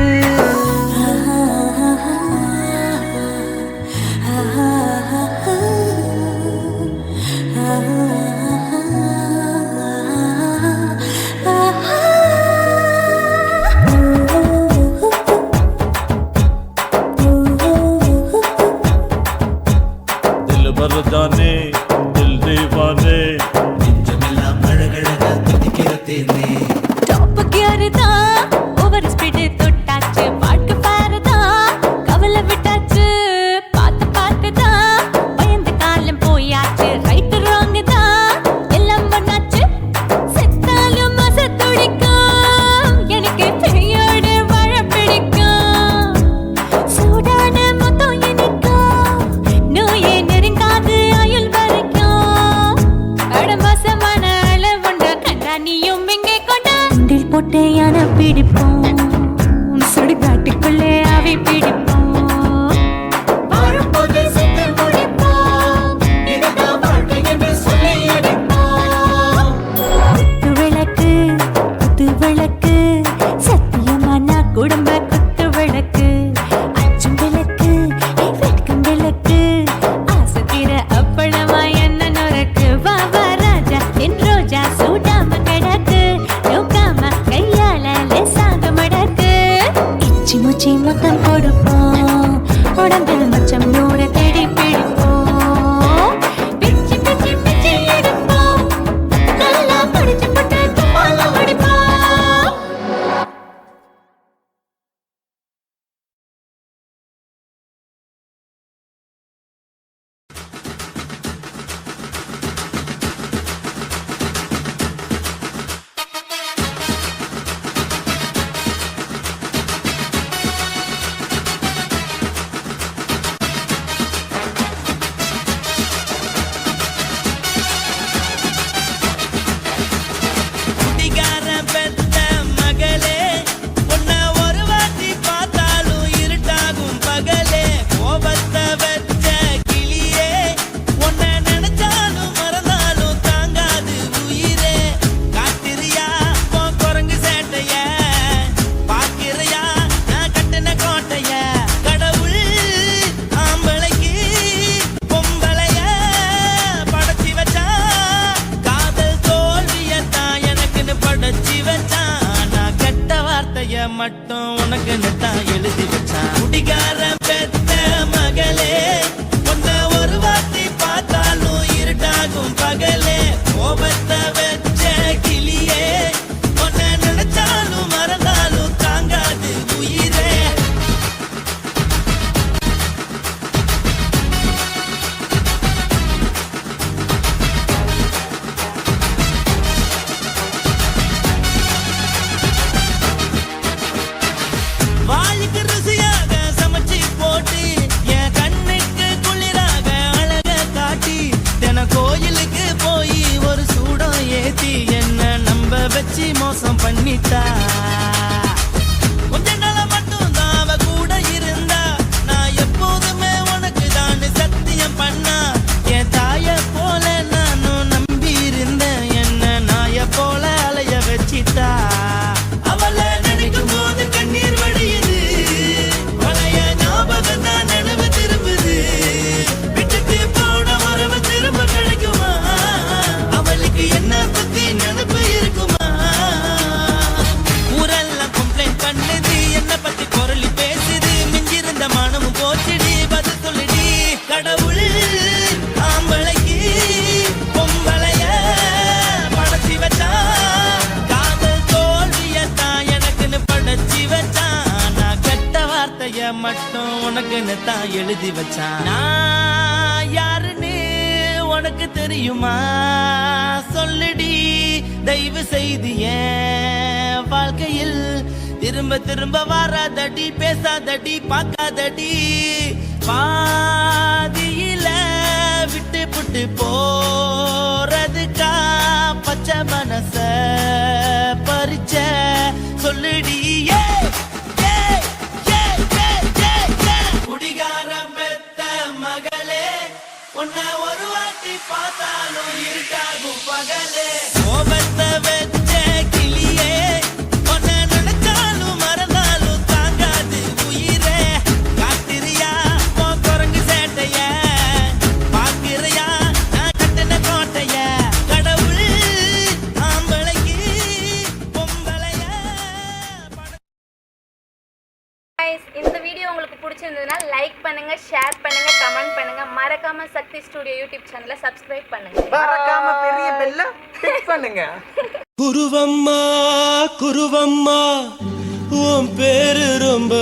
दिल भर जाने दिल दीवाने டாப் கியர் தான் ஓவர் ஸ்பீட் தொட்டாச்சு பாட்டு பாருதான் கவலை விட்டாச்சு பார்த்து தான் பயந்து காலம் போயாச்சு ரைட் ராங் தான் எல்லாம் பண்ணாச்சு செத்தாலும் மச துடிக்கும் எனக்கு பெரியோடு வாழ பிடிக்கும் சூடான மொத்தம் எனக்கும் நோயே நெருங்காது ஆயுள் வரைக்கும் கடமசமான அளவுண்ட கண்டானியும் இங்கே கொண்டா உண்டில் போட்டு யானை பிடிப்போம் சுடுகாட்டுக்குள்ளே அவை பிடிப்போம் வாழும்போது செத்து முடிப்போம் இதுதான் வாழ்க்கை என்று மோசம் பண்ணிட்டா கொஞ்ச நாள மட்டும் தான் அவ கூட இருந்தா நான் எப்போதுமே உனக்கு தான் சத்தியம் பண்ணா என் தாய போல நானும் நம்பி இருந்தேன் என்ன நாய போல அலைய வச்சிட்டா அவளை நினைக்கும் போது கண்ணீர் வடியுது பழைய ஞாபகம் தான் நினைவு திரும்புது விட்டுட்டு போன உறவு திரும்ப கிடைக்குமா அவளுக்கு என்ன பத்தி நினைப்பு இருக்குமா ஊரெல்லாம் கம்ப்ளைண்ட் பண்ணுது என்ன பத்தி குரலி பேசுது மிஞ்சிருந்த மனமும் போச்சுடி பதில் சொல்லுடி கடவுள் ஆம்பளைக்கு பொம்பளைய படைச்சி வச்சான் காதல் தோல்வியத்தான் எனக்குன்னு படைச்சி வச்சான் நான் கெட்ட வார்த்தைய மட்டும் உனக்குன்னு தான் எழுதி வச்சான் நான் யாருன்னு உனக்கு தெரியுமா சொல்லுடி தயவு செய்து என் வாழ்க்கையில் திரும்ப திரும்ப வராதடி பேசாதடி பார்க்காதடி பாதியில விட்டு புட்டு போறதுக்கா பச்சை மனச பறிச்ச சொல்லுடி குடிகாரம் பெத்த மகளே உன்னை ஒரு வாட்டி பார்த்தாலும் இருட்டாகும் பகலே கோபத்தை வச்ச கிளியே உன்னை நினைச்சாலும் மறந்தாலும் தாங்காது உயிரே காத்திரியா உன் குரங்கு சேட்டைய பாக்கிறியா நான் கட்டின கோட்டைய கடவுள் ஆம்பளைக்கு பொம்பளைய Guys, இந்த வீடியோ உங்களுக்கு பிடிச்சிருந்ததுன்னா லைக் பண்ணுங்க, ஷேர் பண்ணுங்க, கமெண்ட் பண்ணுங்க. மறக்காம சக்தி ஸ்டுடியோ யூடியூப் சேனலை சப்ஸ்கிரைப் பண்ணுங்க. மறக்காம பெரிய பெல்ல கிளிக் பண்ணுங்க. குருவம்மா குருவம்மா உன் பேரு ரொம்ப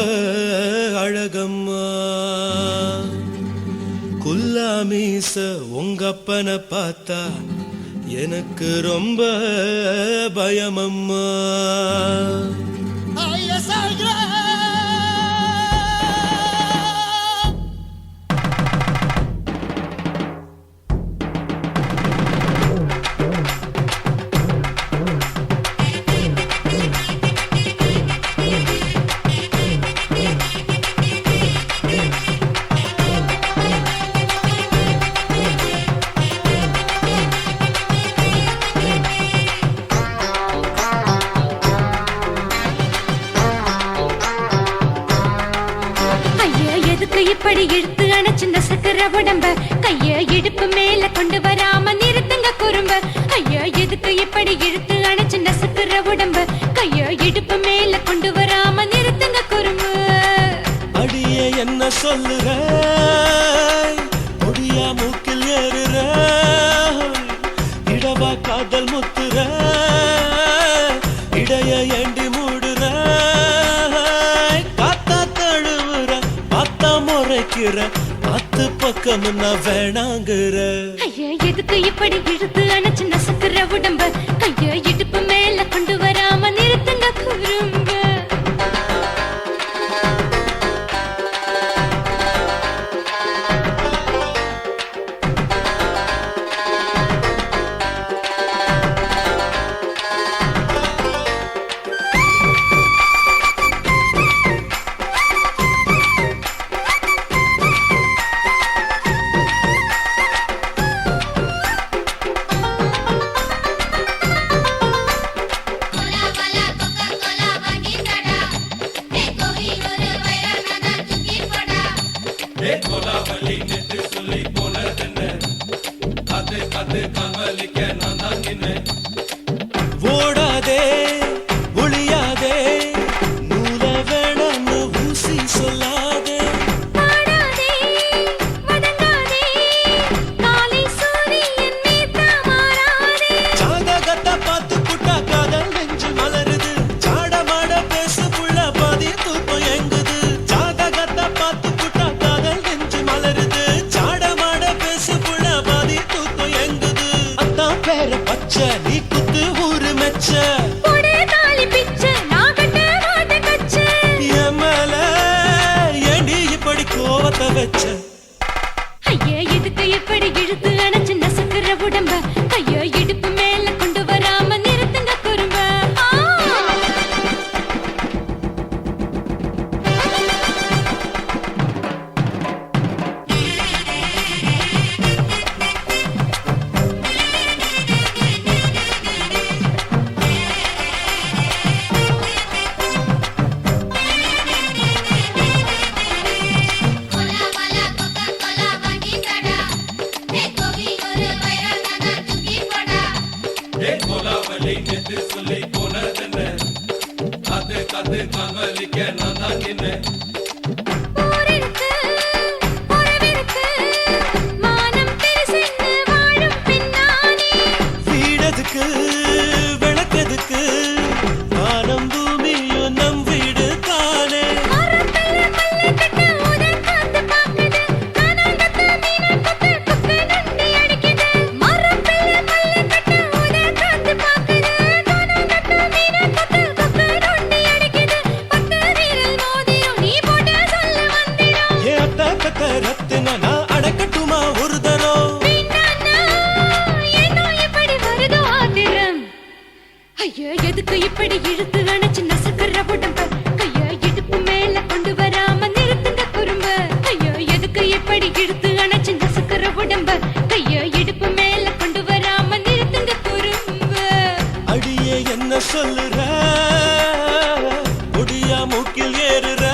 அழகம்மா குல்லாமீச உங்க அப்பனை பார்த்தா எனக்கு ரொம்ப பயமம்மா ஐயா எதுக்கு இப்படி இழுத்து அணைச்சு நசுக்கிற உடம்ப கைய இடுப்பு மேல கொண்டு வராம நிறுத்துங்க குறும்ப ஐயா எதுக்கு இப்படி இழுத்து அணைச்சு நசுக்கிற உடம்ப கைய இடுப்பு மேல கொண்டு வராம நிறுத்துங்க குறும்பு அடியே என்ன சொல்லுற முடியா மூக்கில் ஏறுற இடவா காதல் முத்துற இடைய ஏண்டி மூடுற காத்தா தழுவுற பார்த்தா முறைக்கிற பத்து பக்கம் நான் வேணாங்குற ஐயா எதுக்கு இப்படி இழுத்து அணைச்சு நசுக்கிற உடம்ப கைய இடுப்பு மேல கொண்டு வராம நிறுத்துங்க குறும்ப ஓடாதே ஒளியாதே நூல வேணான்னு ஊசி சொல்லாதே பாடாதே வதங்காதே காலை சூரியன் மீதா மாறாதே ஜாதகத்தை பார்த்து புட்டா காதல் நெஞ்சு மலருது ஜாட மாட பேசு புள்ள பாதி தூக்கம் எங்குது ஜாதகத்தை பார்த்து புட்டா காதல் நெஞ்சு மலருது ஜாட மாட பேசு புள்ள பாதி தூக்கம் எங்குது அத்தான் பேர பச்சை நீ குத்து ஊரு மெச்ச போடே தாலி பிச்சை நான் கட்ட மாட்ட கச்சை என் மேல ஏண்டி இப்படி கோவத்தை வச்ச ஐயா எதுக்கு இப்படி இழுத்து அணைச்சு நசுக்கிற உடம்ப கைய இடுப்பு மேல கொண்டு வராம நிறுத்துங்க குறும்ப போரிருக்கு உறவிருக்கு மானம் தெரிசென்று வாழும் பெண்ணானே வீடதுக்கு விளக்கதுக்கு வானம் பூமியும் நம் வீடு தானே மரத்துல மல்லி கட்டு உதன் காத்து பாக்குது கானாங்கத்து மீனை கொத்து கொக்கு நண்டி அடிக்குது மரத்துல மல்லி கட்டு உதன் காத்து பாக்குது கானாங்கத்து மீனை கொத்து கொக்கு நண்டி அடிக்குது பத்து வீரல் மோதிரம் நீ போட்டு சொல்ல வந்திரம் ஏ அத்த பத்த ரத்தின நான் அடக்கட்டுமா ஒரு தரம் வேண்டாண்ணா, ஏனோ இப்படி வருதோ ஆத்திரம்? ஐயோ, எதுக்கு இப்படி இழுத்து அணைச்சு நசுக்குற உடம்ப? கைய இடுப்பு மேல கொண்டு வராம நிறுத்துங்க குறும்ப. ஐயோ, எதுக்கு இப்படி இழுத்து அணைச்சு நசுக்குற உடம்ப? கைய இடுப்பு மேல கொண்டு வராம நிறுத்துங்க குறும்ப. அடியே என்ன சொல்லுற முடியா மூக்கில் ஏறுற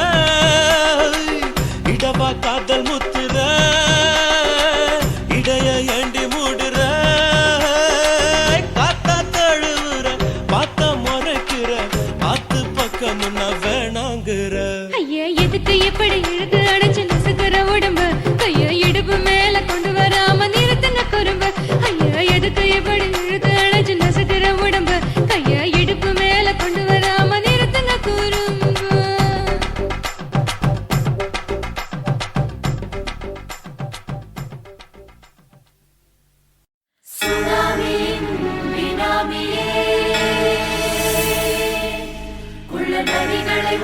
இடவா காதல் முத்துற இடைய ஏண்டி மூடுற காத்தா தழுவுற பார்த்த முறைக்கிற ஆத்து பக்கம் நான் வேணாங்குற ஐயா, எதுக்கு இப்படி இழுத்து அணைச்சு நசுக்குற உடம்ப? கைய இடுப்பு மேல கொண்டு வராம நிறுத்துங்க குறும்ப. ஐயா, எதுக்கு இப்படி இழுத்து அணைச்சு நசுக்குற உடம்ப? கைய இடுப்பு மேல கொண்டு வராம நிறுத்துங்க குறும்ப.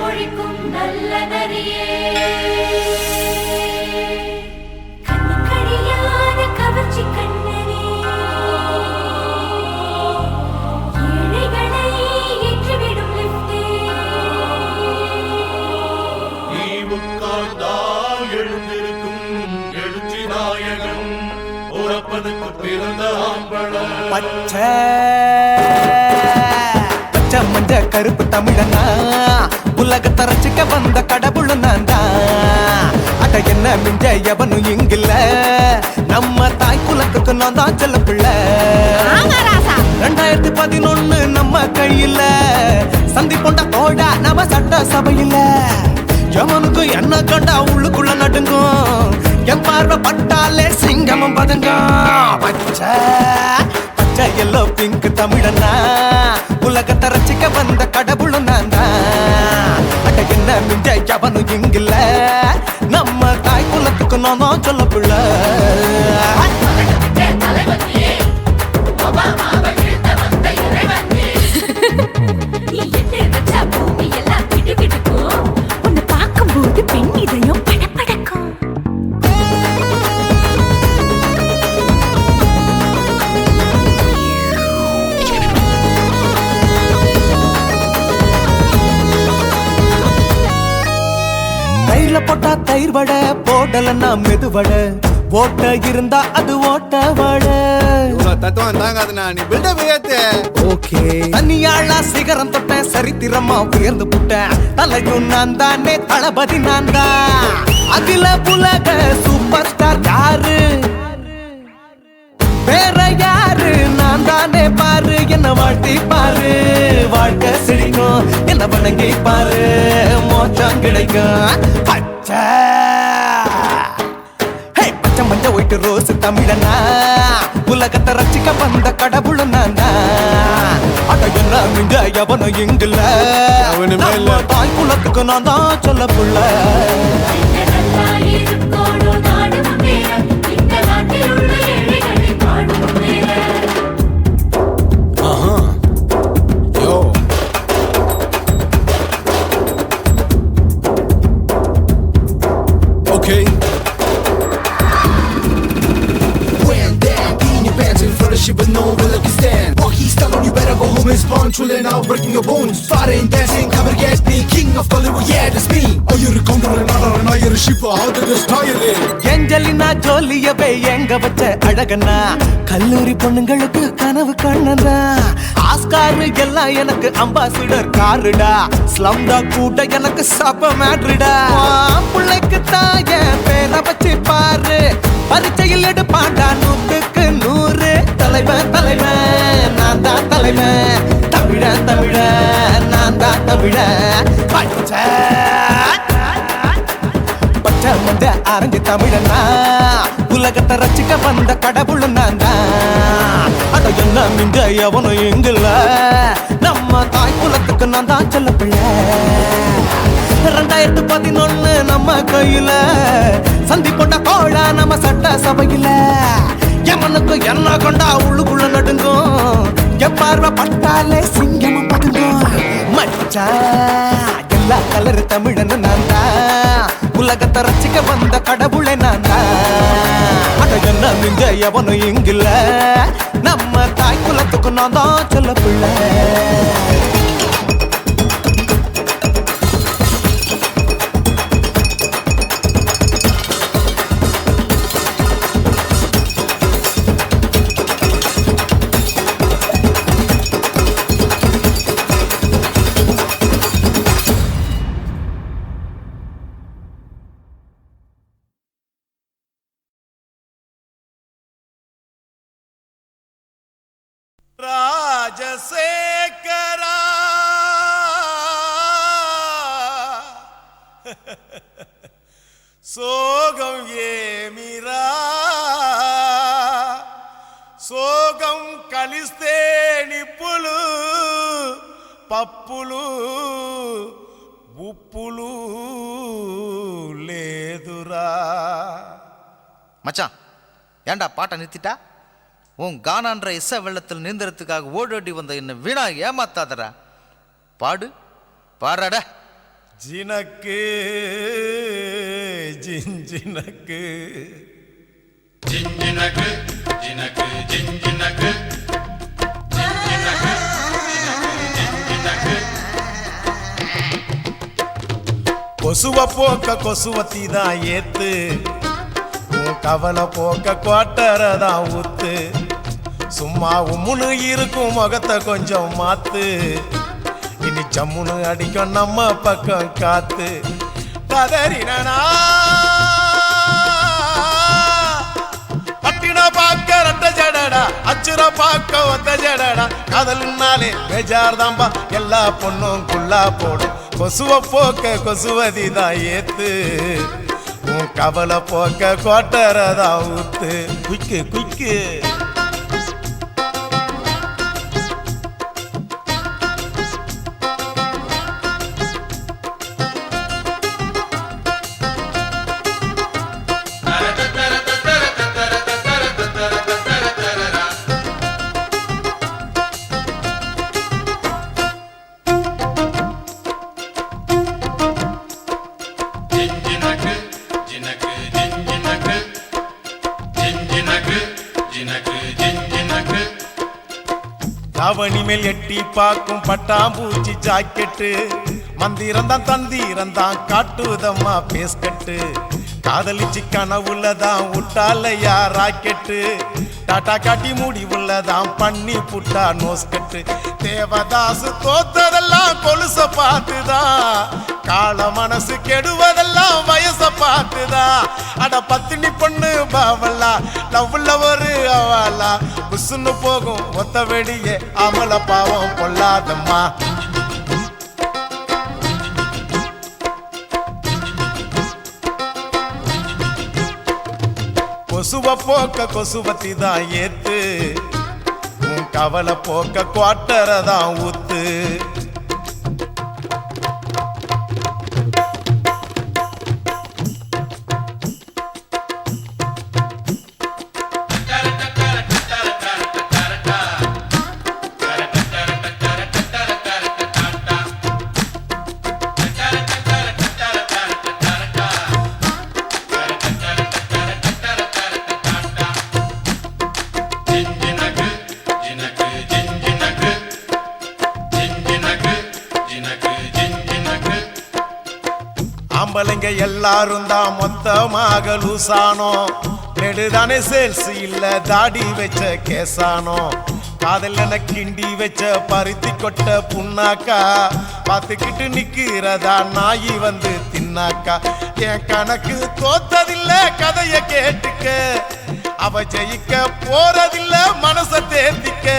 ஒழிக்கும் நல்ல நரியே கண்ணுக்கடியாத கவர்ச்சி கண்ணனே ஏழைகளை ஏற்றிவிடும் லிப்டே நீ உட்கார்ந்தால் எழுந்திருக்கும் எழுச்சி நாயகன் உறப்பதுக்கு பிறந்த ஆம்பள பச்சை மஞ்ச கருப்பு தமிழனா உலகத்தை ரசிக்க வந்த கடவுள் நான் தான். அட என்ன மிஞ்ச எவனும் இங்கில்ல நம்ம தாய் குலத்துக்கு நான் தான் செல்ல பிள்ளை. 2011 நம்ம கையில சந்தி போட்ட தோடா நம்ம சட்ட சபையில எவனுக்கு என்ன கண்டா உள்ளுக்குள்ள நடுங்கும் என் பார்வை பட்டாலே சிங்கமும் பதுங்கும். பச்சை பச்சை எல்லோ பிங்க் தமிழனா உலகத்தை ரசிக்க வந்த கடவுளும் நான் தான். அட என்ன மிஞ்ச எவனும் இங்கில்ல நம்ம தாய் குலத்துக்கு நான் தான் சொல்ல பிள்ளை. உன்னை பார்க்கும்போது பெண் இதயம் படபடக்கும். தயிர்ல போட்டா தயிர் வடை போடலன்னா மெதுவடை ஓட்ட இருந்தா அது ஓட்ட வடை. தத்துவம் தாங்காதுண்ணா நீ பில்டப் ஏத்து ஓகே தனியாளா சிகரம் தொட்ட சரித்திரமா உயர்ந்து புட்டேன் தலையும் நான் தானே தளபதி நான் தான். அகில உலக சூப்பர் ஸ்டார் யாரு வேற யாரு நான் தானே பாரு என்ன வாழ்த்தி பாரு வாழ்க்கை சிரிக்கும் என்ன வணங்கி பாரு மோச்சம் கிடைக்கும். பச்சை பச்சை மஞ்ச ஒயிட்டு ரோஸ் தமிழனா உலகத்தை ரசிக்க வந்த கடவுள் நான் தான். அட என்ன மிஞ்ச எவனும் இங்கில்ல அவனுமே இல்ல. நம்ம தாய் குலத்துக்கு நான் தான் சொல்ல புள்ள. Okay. When that in your pants in front of shit but no one look you stand. Walkie style on you better go home and spawn. Chillin' out breaking your bones. Fighting, dancing, cover gas me. King of Bollywood, yeah that's me. Oh you're a counter and not you're a ship. How did this tire it? Angelina ஜோலியவே எங்க வச்ச அழகனா கல்லூரி பொண்ணுங்களுக்கு கனவு கண்ணனா Oscar எல்லாம் எனக்கு ambassador காருடா ஸ்லம்டா கூட எனக்கு சப்ப மேட்ருடா பிள்ளைக்கு தாய பேரை வச்சு பாரு பரீட்சையில் எடுப்பாண்டா 100க்கு 100 தலைவன் தலைவன் நான் தான் தலைவன் விழ பச்சை மந்த அரஞ்சு தமிழனா உலகத்தை ரசிக்க வந்த கடவுள் நான் தான். அட என்ன மிஞ்ச எவனும் எங்குல நம்ம தாய் குலத்துக்கு நான் தான் சொல்ல பிள்ளை. 2011 நம்ம கையில சந்தி கொண்ட கோழா நம்ம சட்ட சபையில எமனுக்கு என்ன கொண்டா உள்ளுக்குள்ள நடுங்கும் என் பார்வை பட்டாலே சிங்கமும் பதுங்கும். மச்சா எல்லா கலர் தமிழன்னு நான் தான் உலகத்தை ரசிக்க வந்த கடவுளை நான் தான். அட என்ன மிஞ்ச எவனும் இங்கில்ல நம்ம தாய் குலத்துக்கு நான் தான் சொல்ல பிள்ளை. ராஜசேகரா சோகம் ஏமிரா సోగం కలిస్తే నిప్పులు పప్పులు ఉప్పులు లేదురా. மச்சான் ஏண்டா பாட்டை நிறுத்திட்டா? உன் கானான்ற இசை வெள்ளத்தில் நீந்தறதுக்காக ஓடோடி வந்த என்ன வீணா ஏமாத்தாதரா. பாடு பாடுறாட. ஜினக்கு ஜிஞ்சினக்கு ஜிஞ்சினக்கு ஜினக்கு ஜிஞ்சினக்கு ஜிஞ்சினக்கு ஜிஞ்சினக்கு கொசுவ போக்க கொசுவத்தி தான் ஏத்து, உன் கவலை போக்க குவாட்டரதான் ஊத்து. சும்மா உம்முன்னு இருக்கும் முகத்தை கொஞ்சம் மாத்து, இனி சம்முன்னு அடிக்கும் நம்ம பக்கம் காத்து. கதறினா பட்டின பாக்க ரெட்ட ஜடடா, அச்சுர பாக்க ஒத்த ஜடடா. காதல்னாலே பேஜார் தாம்பா, எல்லா பொண்ணும் குள்ளா போடும். கொசுவ போக்க கொசுவதி தான் ஏத்து, உன் கவலை போக்க கோட்டரதான் ஊத்து. குய்க்கு குய்க்கு தாவணி மேல் எட்டி பார்க்கும் பட்டாம்பூச்சி ஜாக்கெட்டு, மந்திரந்தான் தந்திரந்தான் காட்டுதம்மா பேஸ்கட்டு. காதலிச்சு கனவுலதான் விட்டாலையா ராக்கெட்டு, டாட்டா காட்டி முடிவுள்ளதான் பண்ணி புட்டா நோஸ்கட்டு. தேவதாசு தோத்ததெல்லாம் கொலுச பார்த்துதான், கால மனசு கெடுவதெல்லாம் வயச பார்த்துதான். அட பத்தினி பொண்ணு பாவல்லா, லவ்ல ஒரு அவலா, புசுன்னு போகும் ஒத்த வெடியே அமல பாவம் பொல்லாதம்மா. கொசுவ போக்க கொசுவத்தி தான் ஏத்து, உன் கவலை போக்க குவாட்டரதான் ஊத்து. ஆம்பளைங்க எல்லாரும் தான் மொத்தமாக லூசானோ, நெடுதானே சேல்ஸ் இல்ல தாடி வச்ச கேசானோ. காதல் என கிண்டி வச்ச பருத்தி கொட்ட புண்ணாக்கா, பார்த்துக்கிட்டு நிக்கிறதா நாயி வந்து தின்னாக்கா. என் கணக்கு தோத்ததில்ல கதைய கேட்டுக்க, அவ ஜெயிக்க போறதில்ல மனச தேர்த்திக்க.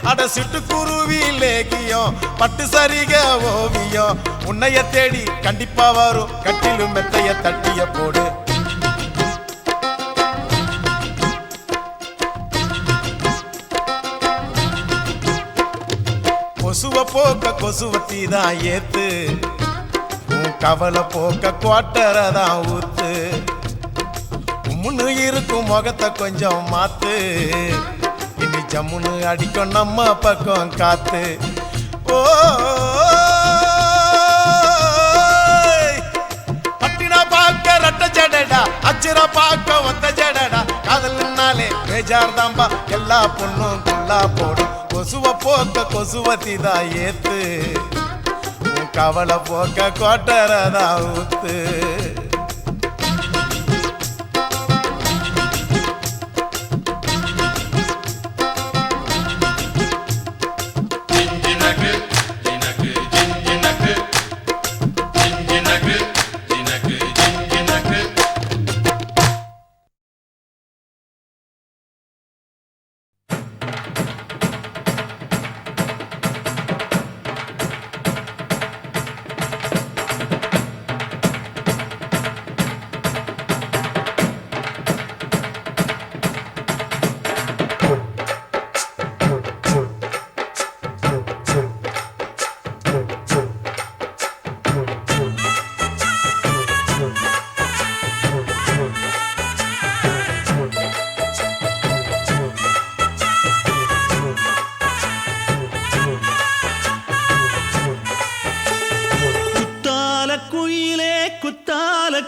அட சிட்டுக்குருவி லேகியம் பட்டு சரிக ஓவியம் உன்னைய தேடி கண்டிப்பா வரும் கட்டிலும் மெத்தைய தட்டிய போடு கொசுவ போக்க கொசுவத்தி தான் ஏத்து உன் கவலை போக்க குவாட்டரதான் ஊத்து உம்முன்னு இருக்கும் முகத்தை கொஞ்சம் மாத்து இனி ஜம்முன்னு அடிக்கும் நம்ம பக்கம் காத்து ஓ பட்டினா பார்க்க ரெட்ட ஜடடா அச்சிரா பார்க்க ஒத்த ஜடடா காதல்னாலே பேஜார் தாம்பா எல்லா பொண்ணும் குள்ளா போடும் கொசுவ போக்க கொசுவத்தி தான் ஏத்து உன் கவலை போக்க கோட்டரதா ஊத்து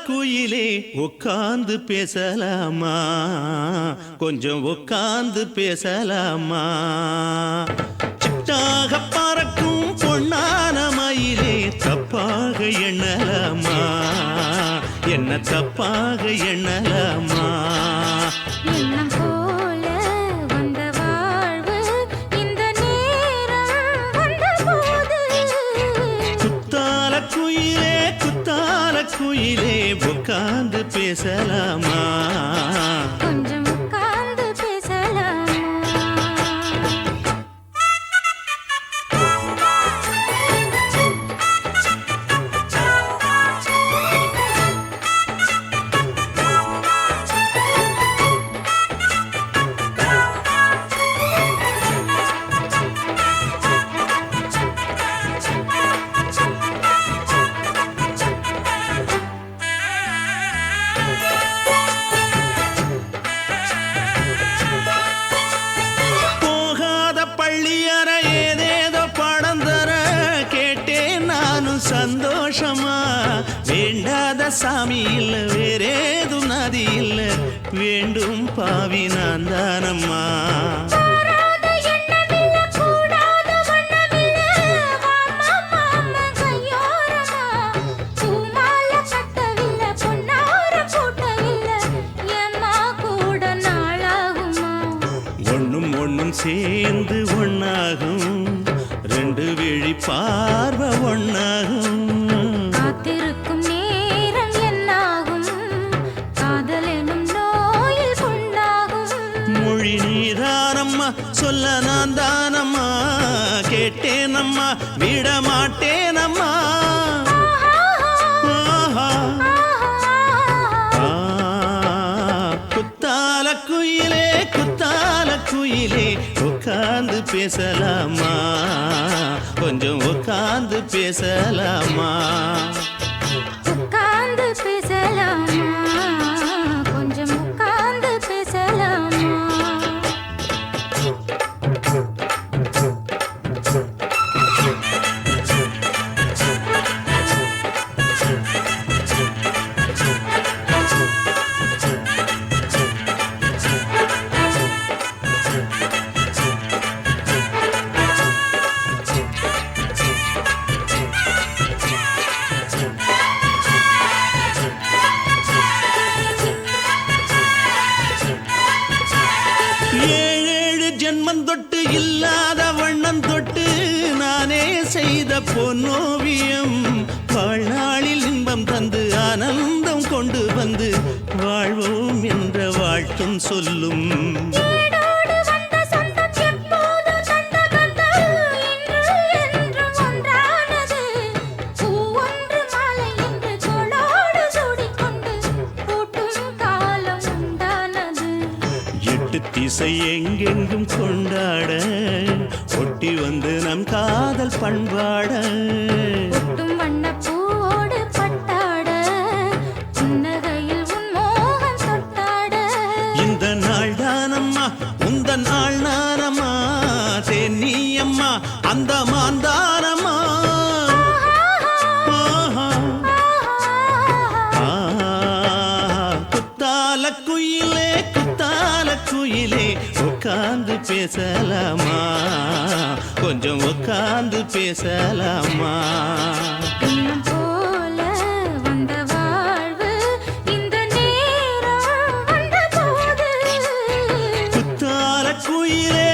குயிலே உட்கார்ந்து பேசலாமா கொஞ்சம் உட்கார்ந்து பேசலாமா சிட்டாக பறக்கும் பொன்னான மயிலே தப்பாக எண்ணலாமா என்ன தப்பாக எண்ணலாமா எண்ணம் போல வந்த வாழ்வு இந்த நேரம் வந்தபோது குத்தால குயிலே உட்கார்ந்து பேசலாமா கொஞ்சம் உட்கார்ந்து பேசலாமா சந்தோஷமா வேண்டாத சாமி இல்ல வேறேதும் நதி இல்ல வேண்டும் பாவி நான் தானம்மா ஒண்ணும் ஒண்ணும் சேர்ந்து ஒன்னாகும் ரெண்டு விழி பார்வை ஒன்னாகும் காத்திருக்கும் நேரம் என்னாகும் காதல் எனும் நோயில் கொண்டாகும் மொழி நீதானம்மா சொல்ல நான் தானம்மா கேட்டேனம்மா விட மாட்டேனம்மா குத்தால குயிலே உட்கார்ந்து பேசலாமா கொஞ்சம் உட்கார்ந்து பேசலாமா உட்கார்ந்து பேசலாமா கொஞ்சம் உட்கார்ந்து பேசலாமா தொட்டு இல்லாத வண்ணம் தொட்டு நானே செய்த பொன்னோவியம் வாழ்நாளில் இன்பம் தந்து ஆனந்தம் கொண்டு வந்து வாழ்வோம் என்ற வாழ்த்தும் சொல்லும் ஏடோடு வந்த சொந்தம் எப்போது தந்த ஓசை எங்கெங்கும் கொண்டாட ஒட்டி வந்து நம் காதல் பண்பாட ஒட்டும் வண்ணப்பூவோடு பட்டாட புன்னகையில் உன் மோகம் தொட்டாட இந்த நாள் தானம்மா உந்த நாள் நானம்மா தேனி அம்மா அந்த மாந்தானம்மா குத்தால குயிலே உட்கார்ந்து பேசலாமா கொஞ்சம் உட்கார்ந்து பேசலாமா இன்னும் போல வந்த வாழ்வு இந்த நேரம் வந்தபோது குத்தால குயிலே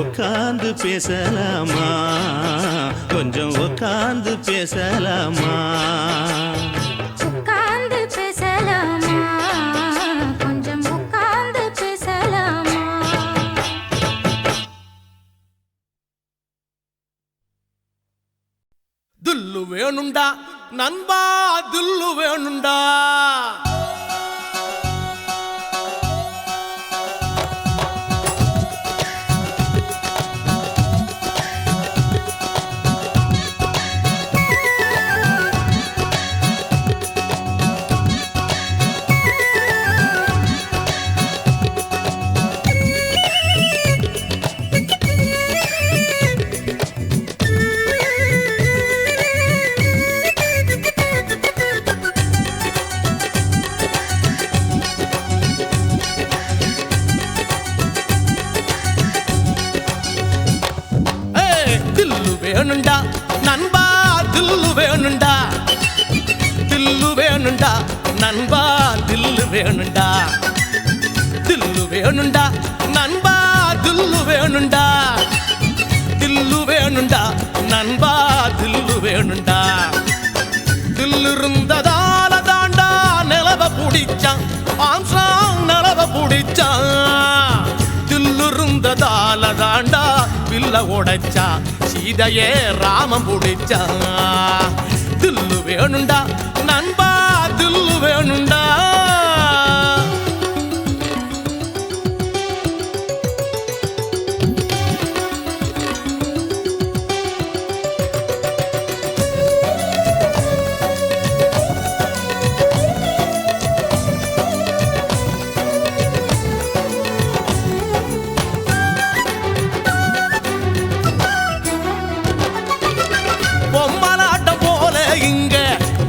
உட்கார்ந்து பேசலாமா கொஞ்சம் உட்கார்ந்து பேசலாமா உட்கார்ந்து பேசலாமா கொஞ்சம் உட்கார்ந்து பேசலாமா துல்லு வேணுண்டா நண்பா துல்லு வேணுண்டா வேணுண்டா நண்பா தில்லு வேணுண்டா தில்லு வேணுண்டா நண்பா தில்லு வேணுண்டா தில்லு வேணுண்டா நண்பா தில்லு வேணுண்டா தில்லு வேணுண்டா நண்பா தில்லு வேணுண்டா தில்லு இருந்ததால தாண்டா நிலவ பிடிச்சான் ஆம்சாங் நிலவ பிடிச்சான் தில்லு இருந்ததால தாண்டா வில்ல உடைச்சா சீதையே ராமம் பிடிச்சா தில்லு வேணுண்டா நண்பா தில்லு வேணுண்டா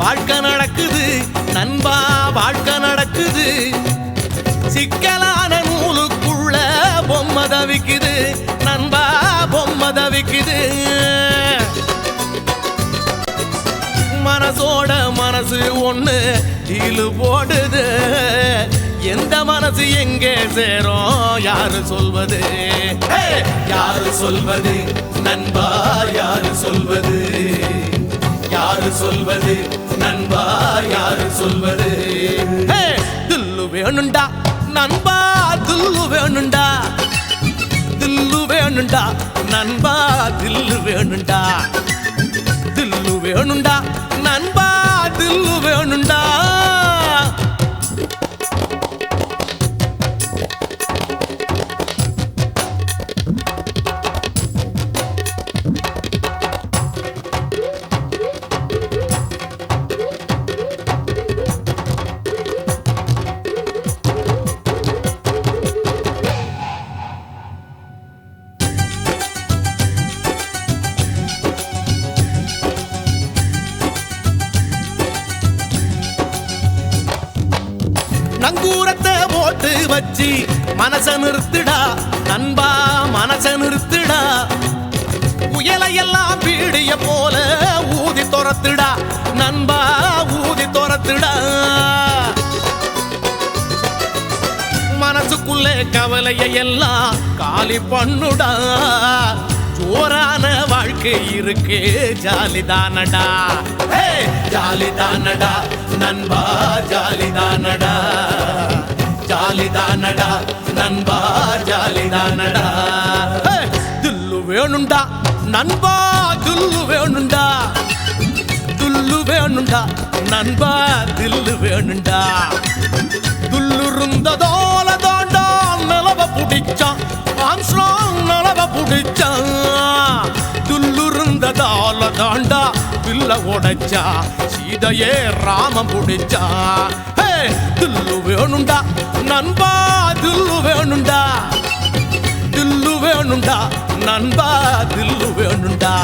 வாழ்க்கை நடக்குது நண்பா வாழ்க்கை நடக்குது சிக்கலான நூலுக்குள்ள பொம்மை தவிக்குது நண்பா பொம்மை தவிக்குது மனசோட மனசு ஒண்ணு டீலு போடுது எந்த மனசு எங்கே சேரும் யாரு சொல்வது யாரு சொல்வது நண்பா யாரு சொல்வது யாரு சொல்வது நண்பா யாரு சொல்வது தில்லு வேணுண்டா நண்பா தில்லு வேணுண்டா தில்லு வேணுண்டா நண்பா தில்லு வேணுண்டா தில்லு வேணுண்டா நண்பா தில்லு வேணுண்டா நங்கூரத்தை போட்டு வச்சு மனச நிறுத்துடா நண்பா மனச நிறுத்துடா புயலையெல்லாம் பீடிய போல ஊதி துரத்துடா நண்பா ஊதி துரத்துடா மனசுக்குள்ளே கவலையை எல்லாம் காலி பண்ணுடா ஜோரான வாழ்க்கை இருக்கு ஜாலிதானடா ஜாலிதானடா நண்பா ஜாலிதானடா ஜாலிதானடா நண்பா ஜாலிதானடா தில்லு வேணுண்டா நண்பா தில்லு வேணுண்டா தில்லு வேணுண்டா நண்பா தில்லு வேணுண்டா துல்லு இருந்ததோல தாண்டா புடிச்சான் ஆம்ஸ்ட்ராங் நலவ புடிச்சான் துல்லுருந்ததால தாண்டா பில்ல உடைச்சா சீதையே ராமம் புடிச்சா தில்லு வேணுண்டா நண்பா தில்லு வேணுண்டா தில்லு வேணுண்டா நண்பா தில்லு வேணுண்டா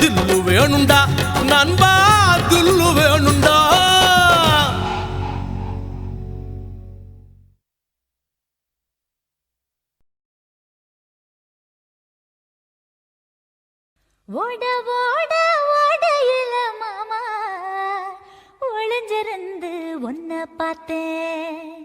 தில்லு வேணுண்டா நண்பா தில்லு வேணுண்டா ஓட ஓட ஓடையில மாமா ஒளிஞ்சிருந்து ஒன்ன பார்த்தேன்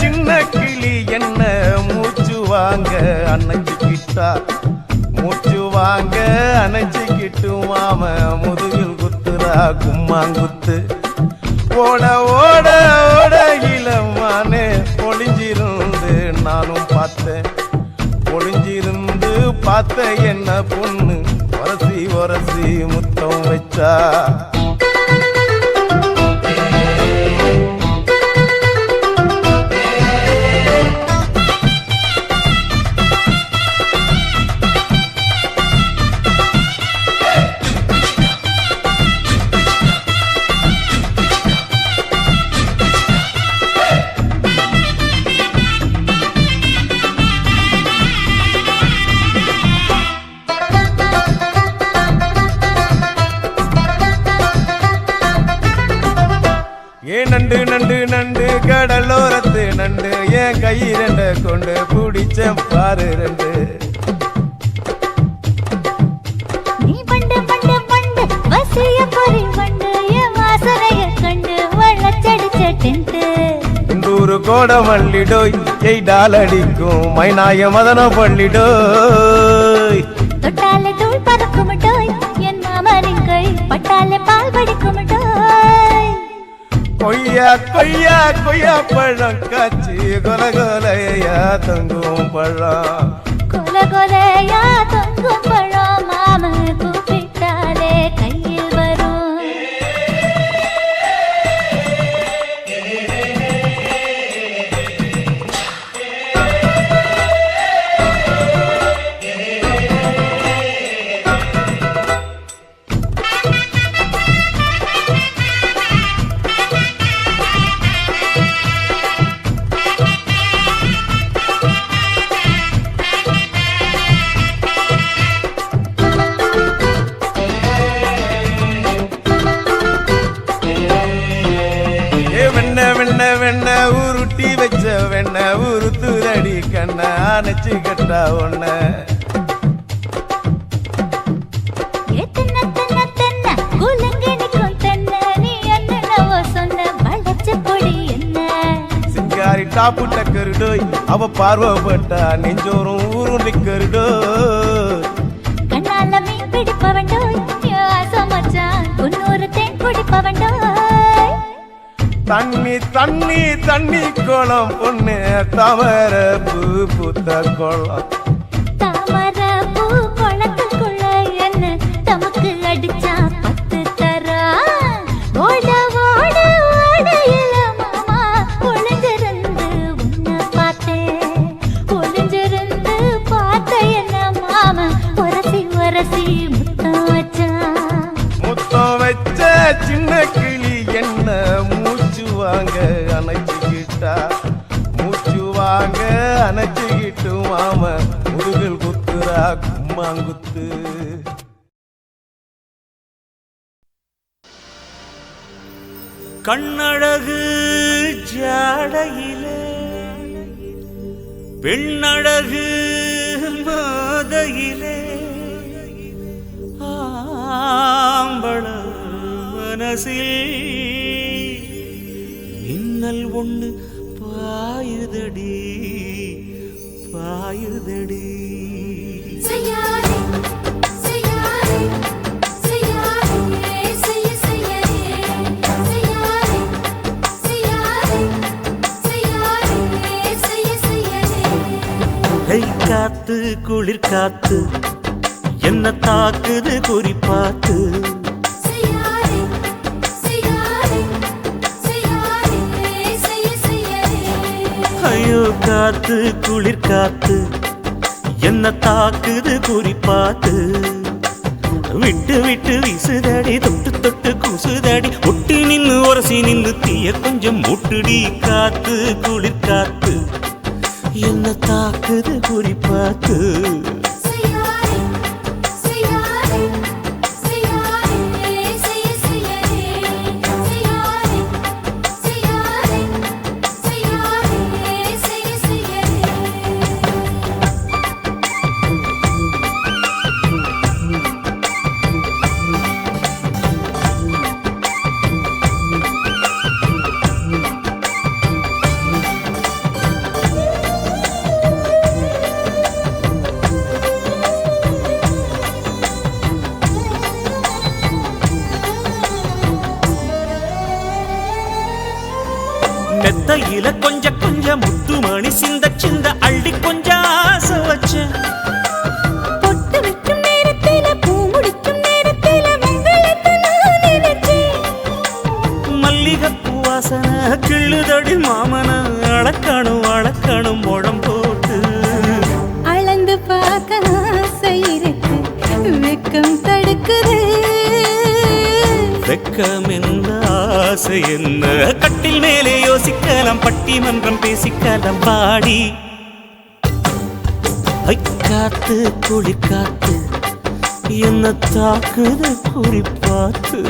சின்ன கிளி என்ன மூச்சு வாங்க அணைச்சிக்கிட்டா மூச்சு வாங்க அணைச்சிக்கிட்டு மாம முதுகில் குத்துறா கும்மாங்குத்து ஓட ஓட ஓட இளமானே ஒளிஞ்சிருந்து நானும் பார்த்தேன் ஒளிஞ்சிருந்து பார்த்த என்ன பொண்ணு உரசி உரசி முத்தம் வச்சா நண்டு நண்டு நண்டு கடலோரத்து நண்டு என் கையிரண்ட கொண்டு பிடிச்ச பாரு ரெண்டு நீ பண்டு பண்டு பண்டு வசிய பொறி பண்டு என் வாசனைய கண்டு வளச்சடிச்ச டென்ட் குண்டூரு கோட மல்லிடோய் எய்டால் அடிக்கும் மைனாய மதன பள்ளிடோய் தொட்டாலே தூள் பறக்குமட்டோய் என் மாமனின் கை பட்டாலே பால் படிக்குமட்டோய் கொய்யா கொய்யா கொய்யா பழம் காய்ச்சி கொல கொலையா தொங்கும் பழம் கொல கொலையா தொங்கும் பழம் மாம கூப்பிட்டாலே கையில் வரும் வெண்ண உருட்டி வச்ச வெண்ண உருத்துரடி கண்ண அணைச்சு கட்டா ஒண்ண சிங்காரி டாப்பு டக்கருடோய் அவ பார்வப்பட்டா நெஞ்சோறும் ஊரும் நிக்கருடோய் கண்ணால மீன் பிடிப்பவண்டோய் ஆசமச்சான் உன்னொரு தேன் குடிப்பவண்டோய் தண்ணி தண்ணி தண்ணி கோலம் பொண்ணு தாமர பூ பூத்த கோலம் தாமர பூ குளத்துக்குள்ள என்ன தமக்கு அடிச்சா 10 தரா ஓட ஓட ஓடையில மாமா ஒளிஞ்சிருந்து உன்னை பார்த்தேன் ஒளிஞ்சிருந்து பார்த்த என்ன மாமா உரசி உரசி முத்தம் வச்சான் முத்தம் வச்ச சின்ன கிளி என்ன மூச்சு வாங்க அணைச்சிக்கிட்டா மூச்சு வாங்க அணைச்சிக்கிட்டு மாம மாங்குத்து. கண்ணழகு ஜாடையிலே பெண்ணழகு மாதையிலே ஆம்பள மனசில் மின்னல் ஒண்ணு பாயுதடி பாயுதடி. செய்யாதே செய்யாதே செய்யாதே செய்ய செய்யாதே செய்யாதே செய்யாதே செய்ய செய்யாதே. கை காத்து குளிர் காத்து என்ன தாக்குது குறி பார்த்து. செய்யாதே செய்யாதே செய்யாதே செய்ய செய்யாதே. ஐயோ காத்து குளிர் காத்து என்ன தாக்குது குறி பார்த்து. விட்டு விட்டு வீசுதடி தொட்டு தொட்டு கூசுதடி ஒட்டி நின்னு உரசி நின்னு தீய கொஞ்சம் முட்டுடி. காத்து குளிர் காத்து என்ன தாக்குது குறி பார்த்து. செய்யாதே செய்யாதே செய்யாதே செய்ய செய்யாதே செய்யாதே செய்யாதே செய்யாதே செய்ய செய்யாதே. மெத்தையில கொஞ்ச கொஞ்ச முத்துமணி சிந்த சிந்த அள்ளி கொஞ்சம் ஆசை வச்ச. பொட்டு வைக்கும் நேரத்தில பூ முடிக்கும் நேரத்தில மங்களத்தை நான் நினைச்சேன். மல்லிகைப்பூ வாசனை கிள்ளுதடி மாமன அளக்கணும் அளக்கணும் முழம் போட்டு. அளந்து பார்க்க ஆசை இருக்கு வெக்கம் தடுக்குது. வெக்கம் என்ன ஆசை என்ன கட்டில் மேலே யோசிக்கலாம் பட்டிமன்றம் பேசிக்கலாம் பாடி. ஐ காத்து குளிர் காத்து என்ன தாக்குது குறி பார்த்து.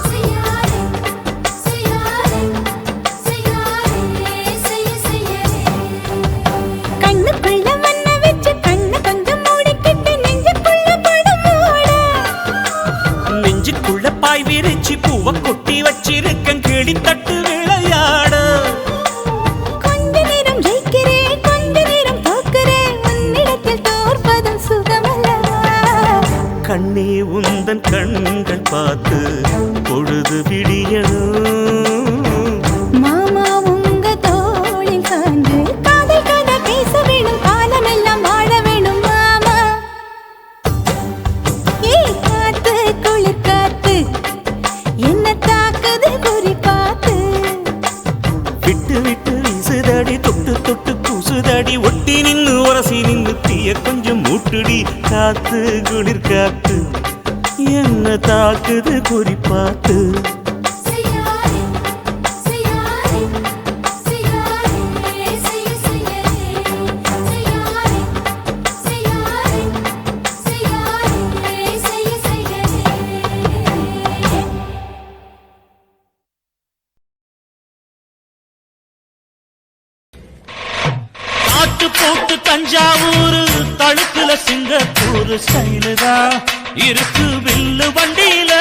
செய்யாதே செய்யாதே செய்யாதே செய்ய செய்யாதே. கண்ணுக்குள்ள மண்ணை வச்சு கண்ணை கொஞ்சம் மூடிக்கிட்டு நெஞ்சுக்குள்ள படம் மூட. நெஞ்சுக்குள்ள பாய் விரிச்சு பூவ கொட்டி வச்சிருக்கேன் கிளி தட்டு விளையாட. கொஞ்ச நேரம் ஜெயிக்கிறேன் கொஞ்ச நேரம் தோக்கிறேன் உன்னிடத்தில் தோற்பதும் சுகமல்லவா. கண்ணே உந்தன் கண்கள் பார்த்து பொழுது விடியணும். மாமா உங்க தோளில் சாய்ந்து காதல் கதை பேச வேணும் காலமெல்லாம் வாழ வேணும் மாமா. ஏய் காத்து குளிர் காத்து என்ன தாக்குது குறி பார்த்து. விட்டு விட்டு வீசுதடி தொட்டு தொட்டு கூசுதடி ஒட்டி நின்னு உரசி நின்னு தீய கொஞ்சம் மூட்டுடி. காத்து குளிர் காத்து என்ன தாக்குது குறி பார்த்து. செய்யாதே செய்யாதே செய்யாதே செய்ய செய்யாதே செய்யாதே செய்யாதே செய்யாதே செய்ய செய்யாதே. காட்டு போட்டு தஞ்சாவூர் தழுக்குல சிங்கப்பூர் ஸ்டைலு தான் இருக்கு வில்லு வண்டியில.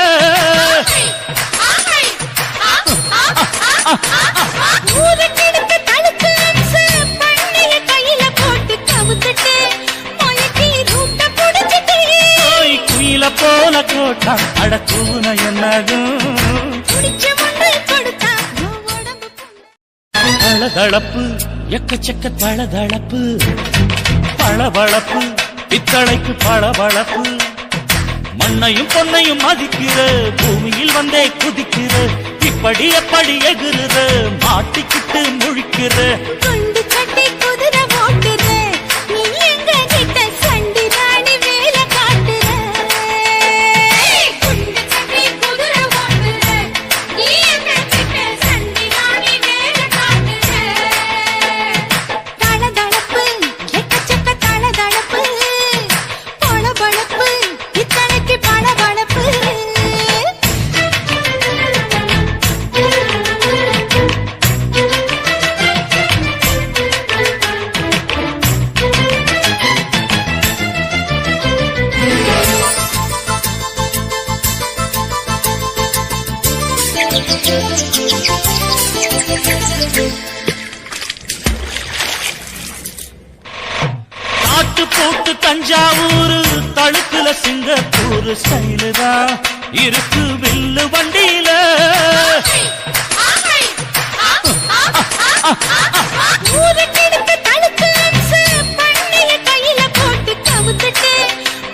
ஊருக்கெடுத்து தடுத்து அம்சு பண்ணைய கையில போட்டு கவுத்துட்டு மயக்கி ரூட்ட புடிச்சிட்டு. குயில போல கோட்டா அடக்கூன என்னதும் புடிச்ச ஒன்று கொடுத்தா உடம்பு தளதளப்பு எக்கச்சக்க தளதளப்பு பளபளப்பு பித்தளைக்கு பளபளப்பு மண்ணையும் பொன்னையும் மதிக்கிற பூமியில் வந்தே குதிக்கிற இப்படி எப்படி எகுறுற மாட்டிக்கிட்டு முழிக்கிற குண்டு சட்டி குதிரை ஓட்டுற நீ எங்க கிட்ட சண்டி ராணி வேலை காட்டுற குண்டு சட்டி குதிரை ஓட்டுற நீ எங்க கிட்ட சண்டி ராணி வேலை காட்டுற தளதளப்பு எக்கச்சக்க தளதளப்பு பளபளப்பு இத்தனைக்கு பளபளப்பு காட்டு போட்டு தஞ்சாவூர் தழுக்குல சிங்கப்பூர் ஸ்டைலு தான் இருக்கு வில்லு வண்டியில ஊருக்கெடுத்து தழுக்கு அம்சு பண்ணைய கையில போட்டு கவுத்துட்டு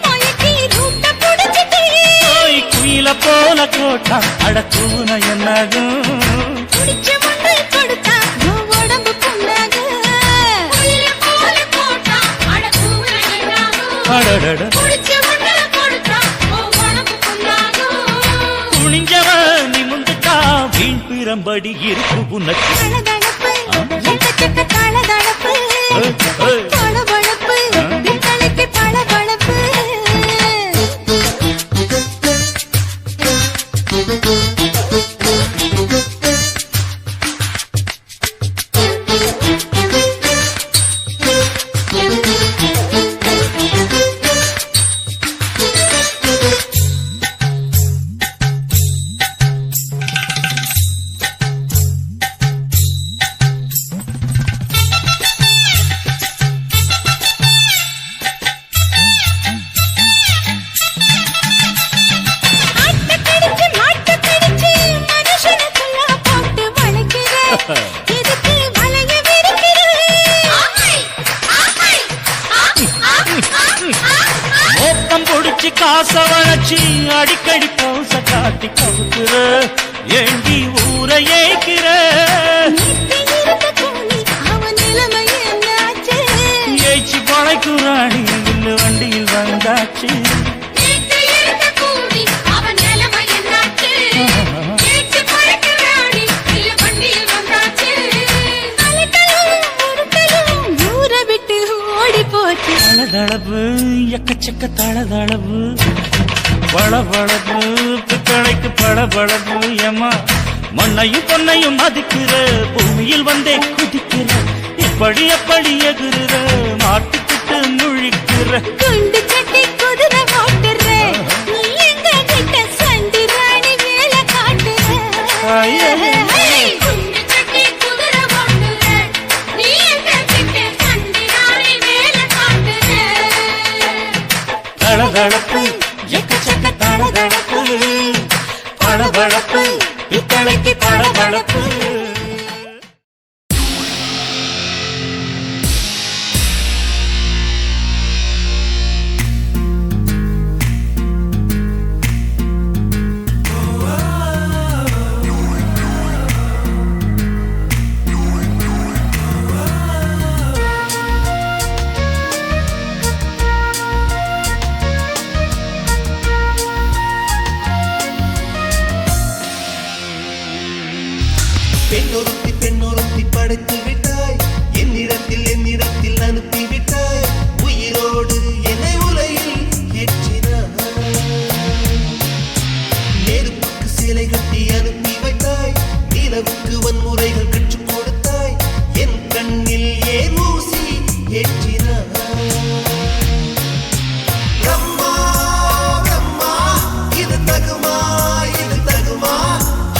மயக்கி ரூட்ட புடிச்சிட்டு குயில போல கோட்டா அடக்கூன என்னாகும் குடிச்ச மண்ணை கொடுத்தா உன் உடம்பு புண்ணாகும் குயில போல போட்டா அடக்கூற என்னாகும் அடடட குடிச்ச மண்ணை கொடுத்தா உன் உடம்பு புண்ணாகும் துணிஞ்சவன் நிமிந்துட்டா வீண் பிரம்படி இருக்கு உனக்கு தளதளப்பு எக்கச்சக்க தளதளப்பு பளபளப்பு இத்தனைக்கு பளபளப்பு ஆட்டக்கடிச்சு மாட்டக்கடிச்சு மனுஷனுக்குள்ள போட்டு வளைக்கிற இதுக்கு வளைய விரிக்கிற மோப்பம் பொடிச்சு காச வளைச்சு அடிக்கடி பௌச காட்டி கவுக்குற ஏண்டி ஊரை ஏய்க்கிற அவன் நிலைமை என்னாச்சு ஏய்ச்சி பழைக்குறாணி வில்லு வண்டியில் வந்தாச்சு நேத்து இருந்த கூடி அவன் நிலைமை என்னாச்சு நேற்று பழக்கிறாடி இல்ல வண்டியில் வந்தாச்சு அலட்டலும் உருட்டலும் ஊரை விட்டு ஓடி போச்சு தளதளவு எக்கச்சக்க தளதளவு பளபளப்பு பித்தளைக்கு பளபளப்பு ஏமா மண்ணையும் பொன்னையும் மதிக்கிற பூமியில் வந்தே குதிக்கிற இப்படி எப்படி எகுறுற மாட்டிக்கிட்டு முழிக்கிற குண்டு சட்டி குதிரை ஓட்டுற நீ எங்க கிட்ட சண்டி ராணி வேலை காட்டுற குண்டு சட்டி குதிரை ஓட்டுற நீ எங்க கிட்ட சண்டி ராணி வேலை காட்டுற தளதளப்பு எக்கச்சக்க தளதளப்பு பளபளப்பு பித்தளைக்கு பளபளப்பு பெண்ணொருத்தி படைத்து விட்டாய் என்னிடத்தில் அனுப்பி விட்டாய் உயிரோடு என்னை உலையில் ஏற்றினாய் நெருப்புக்கு சிலை கட்டி அனுப்பி வைத்தாய் நிலவுக்கு வன்முறைகள் கற்றுக் கொடுத்தாய் என் கண்ணில் ஏன் ஊசி ஏற்றினாய் பிரம்மா பிரம்மா இது தகுமா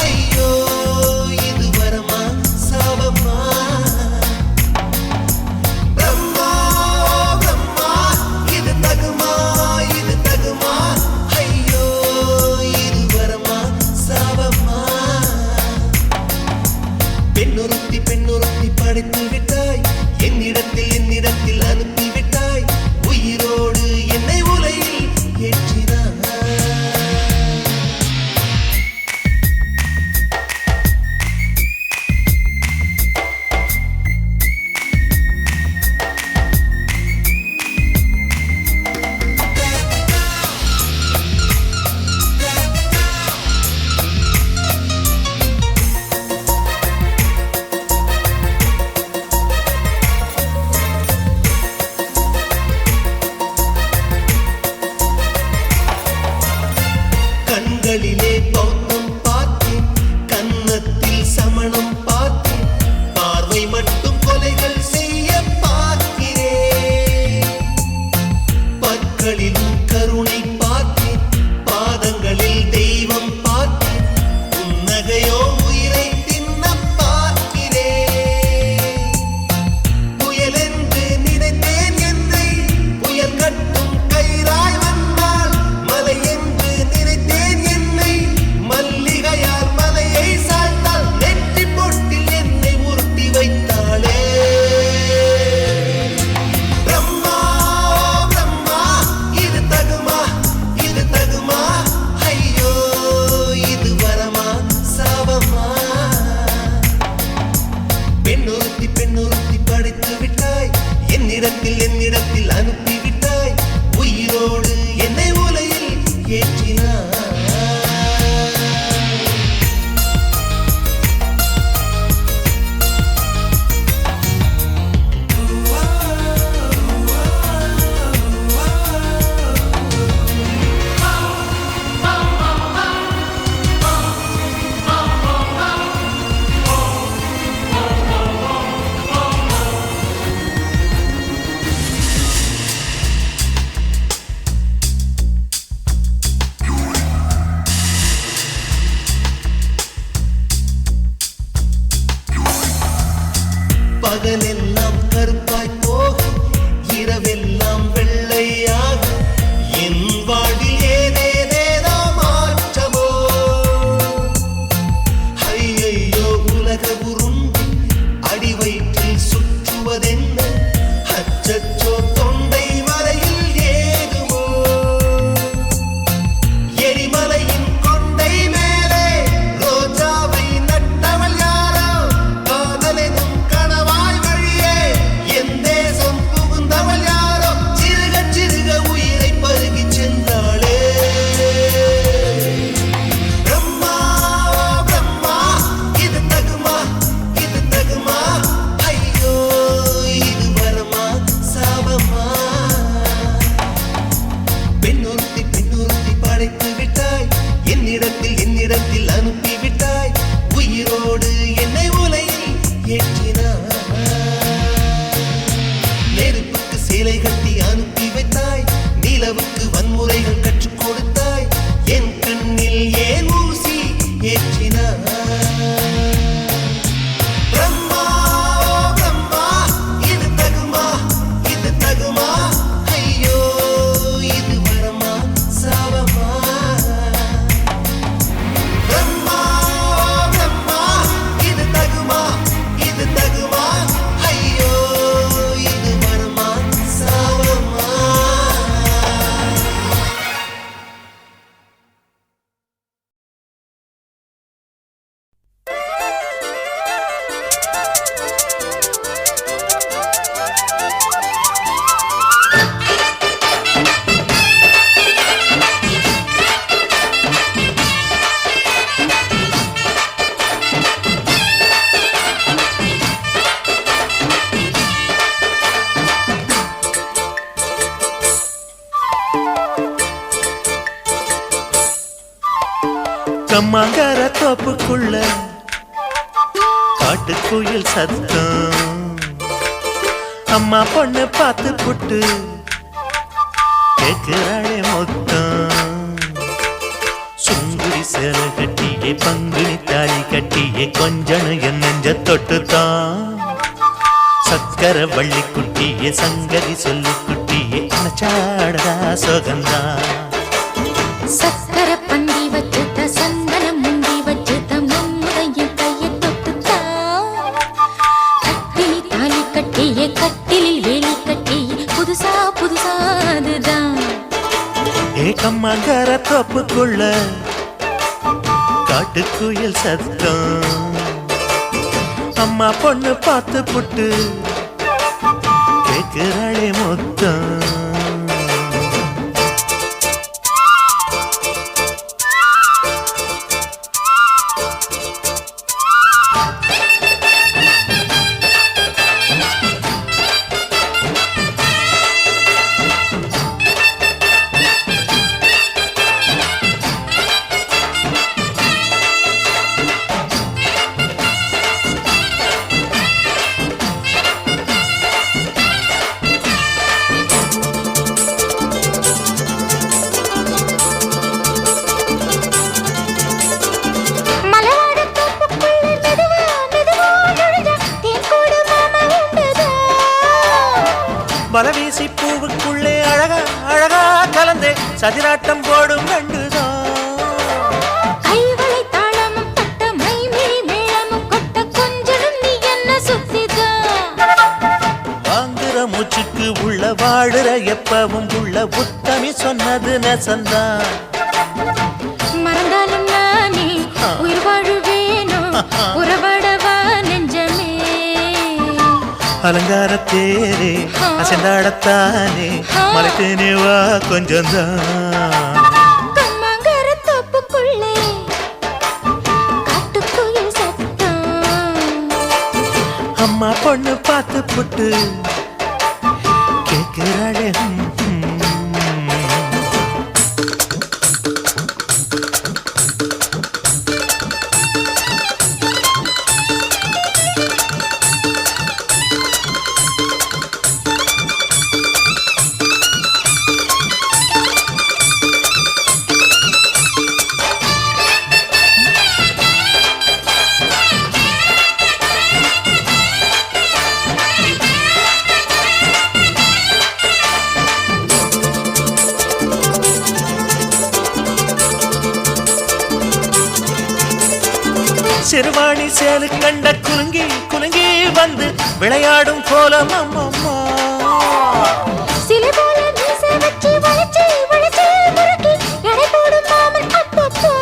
ஐயோ இது வரமா சாபமா பிரம்மா பிரம்மா இது தகுமா ஐயோ இது வரமா சாபமா பகலெல்லாம் கருப்பாய் போகும் இரவெல்லாம் வெள்ளையாகும் என் வாழ்வில் ஏதேதேதோ மாற்றமோ ஐயையோ உலக உருண்டு அடி வயிற்றில் சுற்றுவதென்ன அச்சச்சோ தொண்டை வரையில் ஏதுமோ எரிமலையின் கொண்டை மேலே ரோஜாவை நட்டவள் யாரோ காதலெனும் கணவாய் வழியே என் தேசம் புகுந்தவள் யாரோ சிறுக சிறுக உயிரை பருகி சென்றாளே பிரம்மா பிரம்மா இது தகுமா ஐயோ இது வரமா சாபமா பெண்ணொருத்தி படைத்து விட்டாய் என்னிடத்தில் அனுப்பி விட்டாய் உயிரோடு என்னை உலையில் ஏற்றினாய் நெருப்புக்கு சேலை கட்டி அனுப்பி வைத்தாய் நிலவுக்கு வன்முறைகள் கற்றுக் கொடுத்தாய் என் கண்ணில் ஏன் ஊசி ஏற்றினாய் பிரம்மா பிரம்மா இது தகுமா ஐயோ இது வரமா சாபமா பிரம்மா பிரம்மா இது தகுமா ஐயோ இது வரமா சாபமா கம்மாங்கர தோப்புக்குள்ள காட்டுக்குயில் சத்தம் அம்மா பொண்ணு பார்த்து புட்டு கேக்குறாளே மொத்தம் சுங்குடி சேலை கட்டியே பங்குனி தாலி கட்டியே கொஞ்சனும் என் நெஞ்ச தொட்டுத்தான் சக்கர வள்ளி குட்டியே சங்கதி சொல்லு குட்டியே அணைச்சாடதா சுகந்தான் சக்கர பந்தி வச்சுட்ட சந்தனம் முந்தி வச்சுட்ட மம்முடைய கையை தொட்டுத்தா கட்டிலி தாலி கட்டியே கட்டிலில் வேலி கட்டியே புதுசா அதுதான் ஏகம்மாங்கர தோப்புக்குள்ள காட்டுக்குயில் சத்தம் அம்மா பொண்ணு பார்த்து புட்டு கேக்குறாளே மொத்தம் பலவீசி பூவுக்குள்ளே அழகா அழகா கலந்தே சதிராட்டம் போடும் ரெண்டுதான் கைவளை தாளமும் தட்ட மைமிழி மேளமும் கொட்ட கொஞ்சனும் நீ என்ன சுத்திதான் வாங்குற மூச்சுக்கு உள்ள வாடுற எப்பவும் உள்ள உத்தமி சொன்னது நெசந்தான் மறந்தாலும் நானே உயிர் வாழுவேனோ உறவாடவா நெஞ்சமே அலங்கார தேரே அசைந்தாடத்தானே மலைத்தேனே வா கொஞ்சம்தான் கம்மாங்கர தோப்புக்குள்ளே காட்டுக்குயில் சத்தம் அம்மா பொண்ணு பார்த்து புட்டு கேட்கிறாளே சிறுவாணி சேலு கண்ட குலுங்கி குலுங்கி வந்து விளையாடும் கோலம் அம்மம்மா. சிலை போல மீசை வச்சு வளைச்சு வளைச்சு முறுக்கி எடை போடும் மாமன் அப்பப்பா.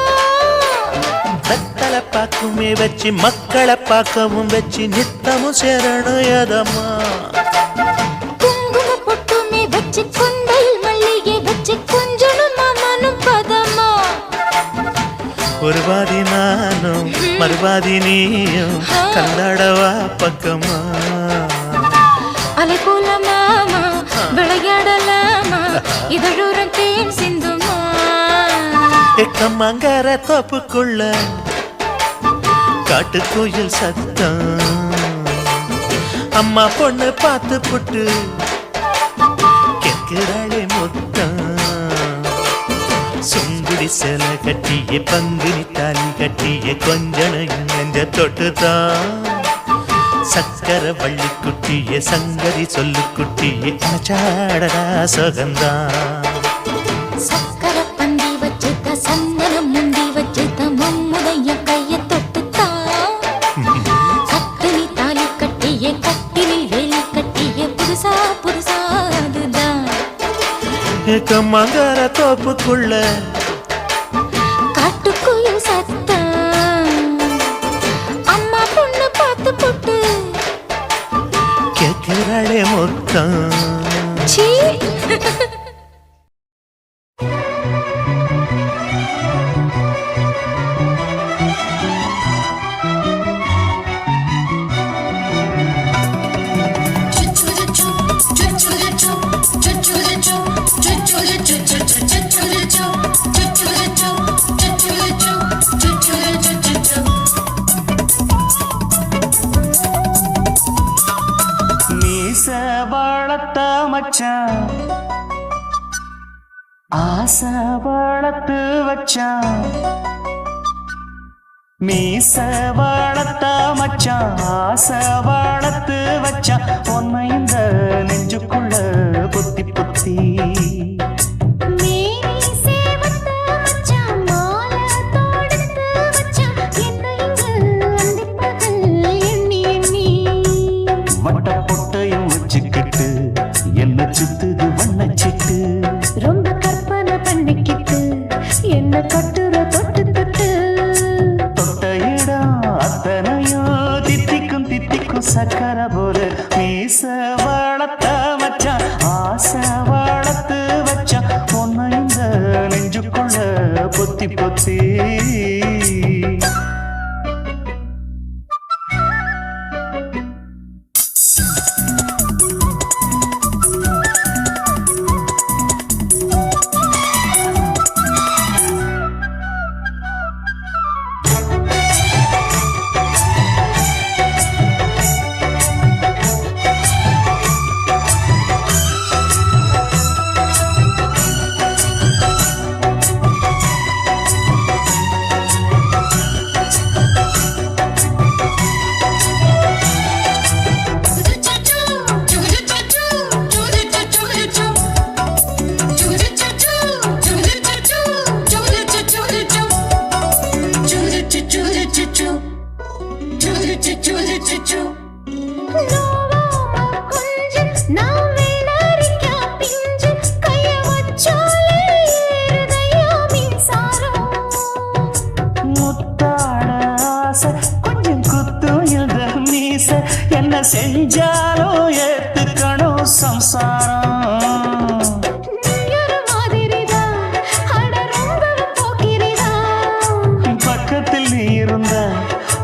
வெத்தலை பாக்குமே வச்சு மக்களை பார்க்கவும் வச்சு நித்தமும் சேரணும் எதம்மா. குங்கும பொட்டுமே வச்சு குந்தையில் மல்லிகை வச்சு கொஞ்சனும் மாமனும் பதமா. ஒரு பாதி நானும் மறுபாதி நீயும் கல்லாடவா பக்கமா. அலை போல மாமா விளையாடலாமா இதழூரம் தேன் சிந்துமா. எக்கம்மங்கர தோப்புக்குள்ள காட்டுக்குயில் சத்தம். அம்மா பொண்ணு பார்த்து புட்டு கேட்கிறாளே மொத்தம். சுங்குடி சில கட்டிய பங்குனி தாலி கட்டிய கொஞ்சனையும் நெஞ்ச தொட்டுதான். சக்கர வள்ளி குட்டிய சங்கதி சொல்லு குட்டிய சாடடா சுகந்தான். சக்கர பந்தி வச்சுட்ட சந்தனம் முந்தி வச்சுட்ட மம்முடைய கைய தொட்டுத்தான். கட்டினி தாலி கட்டிய கட்டிலில் வேலி கட்டிய புதுசா புதுசா அதுதான். எக்கம்மங்கர தோப்புக்குள்ள காட்டுக்குயில் சத்தம். அம்மா பொண்ணு பார்த்து போட்டு கேட்கிறாளே மொத்தம். சீ. மீச வளர்த்த மச்சான் ஆசை வளர்த்து வச்சான். மீச வளர்த்த மச்சான் ஆசை வளர்த்து வச்சான். உன்னை இந்த நெஞ்சுக்குள்ள பொத்தி பொத்தி வட்ட பொட்டையும் வச்சுக்கிட்டு என்ன சுத்துது வண்ணச்சிட்டு. ரொம்ப கற்பனை பண்ணிக்கிட்டு என்ன கட்டுற தொட்டு தொட்டு. தொட்ட இடம் அத்தனையும் தித்திக்கும் தித்திக்கும் சக்கர போல. மீச வளர்த்த மச்சான் ஆசை வளர்த்து வச்சான். பொண்ணு இந்த நெஞ்சுக்குள்ள பொத்தி பொத்தி. என்ன செஞ்சாலும் ஏத்துக்கணும் சம்சாரம். பக்கத்தில் நீ இருந்த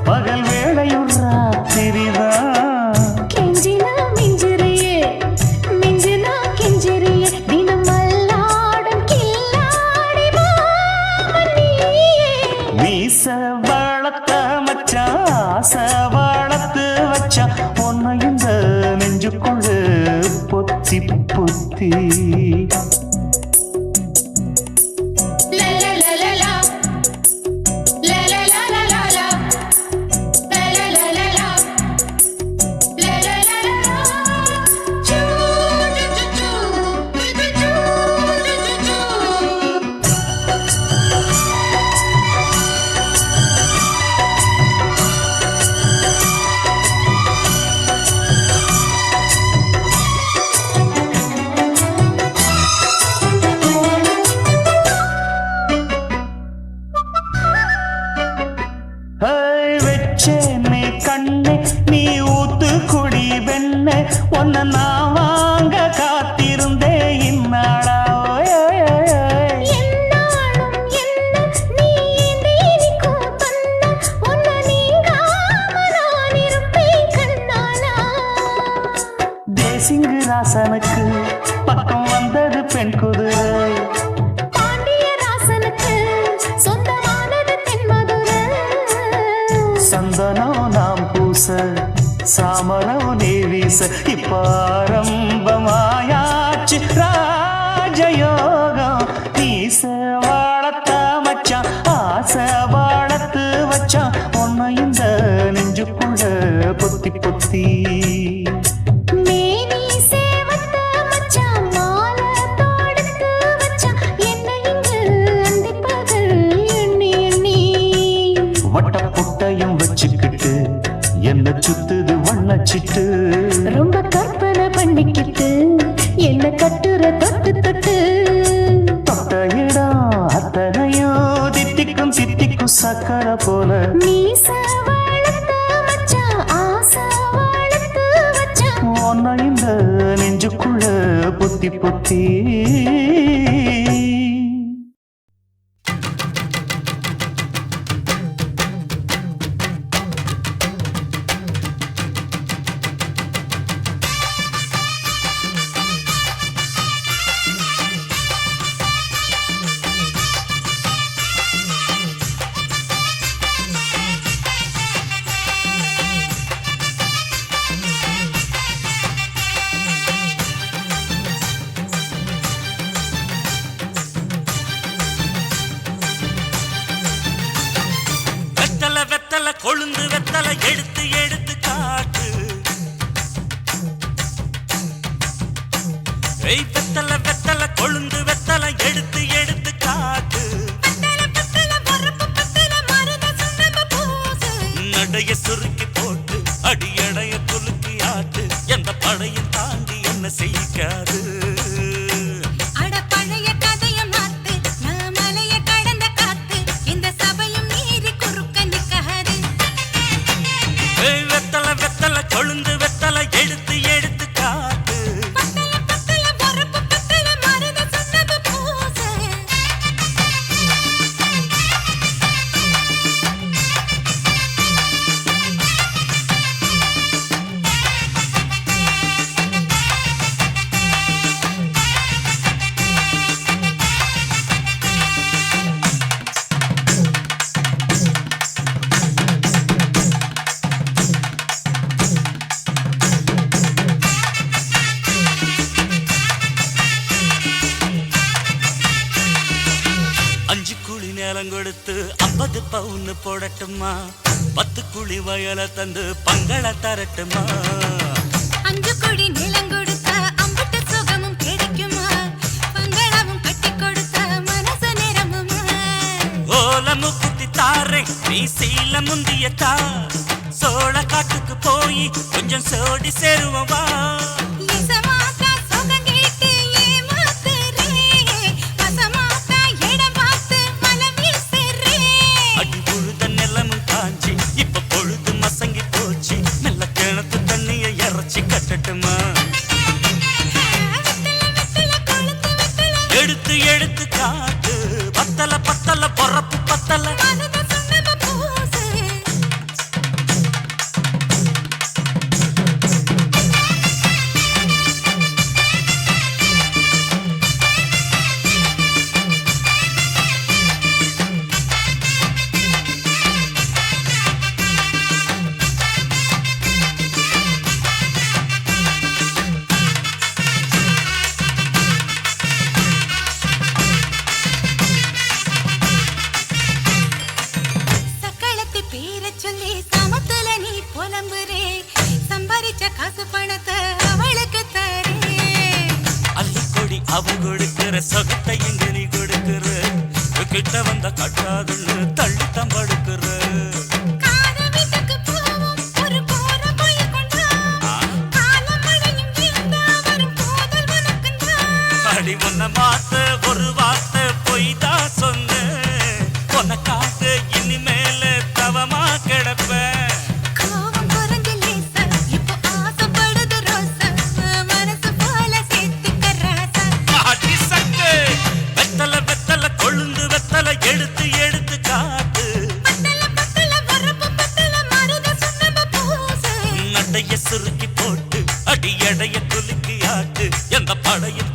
பகல் வேளையும் ராத்திரிதான். கெஞ்சினா மிஞ்சிரியே மிஞ்சினா கெஞ்சிரியே தினம் மல்லாடும் கில்லாடி மாமணியே. மீச வளர்த்த மச்சான் ஆசை வளர்த்து வச்சான். உன்னை இந்த நெஞ்சுக்குள்ள பொத்தி பொத்தி. நான் வாங்க காத்திருந்தே இந்நாளா என்னாலும் என்ன நீ தேனிக்கும் தந்த உன்னை நீங்காம நான் இருப்பேன் கண்ணாலா. தேசிங்கு ராசனுக்கு பக்கம் வந்தது பெண் குதிரை பாண்டிய ராசனுக்கு சொந்தமானது தென்மதுரை. சந்தனம் நாம் பூச சாமரம் நீ வீச இப்ப ஆரம்பமாயாச்சு ராஜயோகம். நீச வாழத்த மச்சான் ஆசை வாழத்து வச்சான் உன்னை இந்த நெஞ்சுக்குள்ள பொத்தி பொத்தி. மேனி சேவத்த மச்சான் மாலை தொடுத்து வச்சான் என்னை இங்கு அந்திப்பகல் எண்ணி எண்ணி. வட்ட புட்டையும் வச்சுக்கிட்டு என்ன சுத்துது வண்ணச்சிட்டு. ரொம்ப கற்பனை பண்ணிக்கிட்டு என்ன கட்டுற தொட்டு தொட்டு. தொட்ட இடம் அத்தனையோ தித்திக்கும் தித்திக்கும் சக்கரை போல. மீச வளர்த்த மச்சான் ஆசை வளர்த்து வச்சான் உன்னை இந்த நெஞ்சுக்குள்ள பொத்தி பொத்தி. வெத்தலை வெத்தலை கொழுந்து வெத்தலை எடுத்து எடுத்து காட்டு. ஏய் வெத்தலை வெத்தலை கொழுந்து வெத்தலை எடுத்து எடுத்து காட்டு. நடைய சுருக்கி போட்டு அடியடைய குலுக்கி ஆட்டு. எந்த படையும் தாண்டி என்ன செய்யாது. அட பழைய கதைய மாத்து நான் மலைய கடந்த காத்து இந்த சபையும் மீறி குறுக்க நிக்காது. ஏய் வெத்தலை வெத்தலை கொழுந்து வெத்தலை எடுத்து எடுத்து காட்டு. பத்தல பத்தல பொறப்பு பத்தல மருத சொன்னது பூசு. அஞ்சு குழி நேரம் கொடுத்து 50 பவுன் போடட்டுமா. 10 குழி வயல தந்து பங்கள தரட்டுமா. 5 கோடி நிலம் கொடுத்தா அம்புட்டு சுகமும் கிடைக்குமா. பங்களாவும் கட்டி கொடுத்தா மனசு நிரம்புமா. ஓல முக்குத்தி தாரே நீ சீல முந்தியத்தா. சோழ காட்டுக்கு போய் கொஞ்சம் சோடி சேருவா. இசமாத்தா சுகம் கேட்டு ஏமாத்துறே. வசமாத்தா இடம் பார்த்து மலம் வீசுறே. அடி புழுத நிலமும் காஞ்சி இப்ப பொழுது மசங்கி போச்சு. மெல்ல கிணத்து தண்ணிய இறச்சி கட்டட்டுமா. எடுத்து எடுத்து காட்டு. பத்தல பத்தல பொறப்பு பத்தல. மனத சொன்னது பூசு. அவன் கொடுக்கிற சொகத்தை எங்க நீ கொடுக்கிற கிட்ட வந்த கட்டாதுன்னு தள்ளி தம்படுக்கிற அடி உன்னை மாத்த ஒரு வார்த்தை பொய் தான் சொன்ன உன்னை காத்து இனிமேல தவமா கிடப்ப அடையில்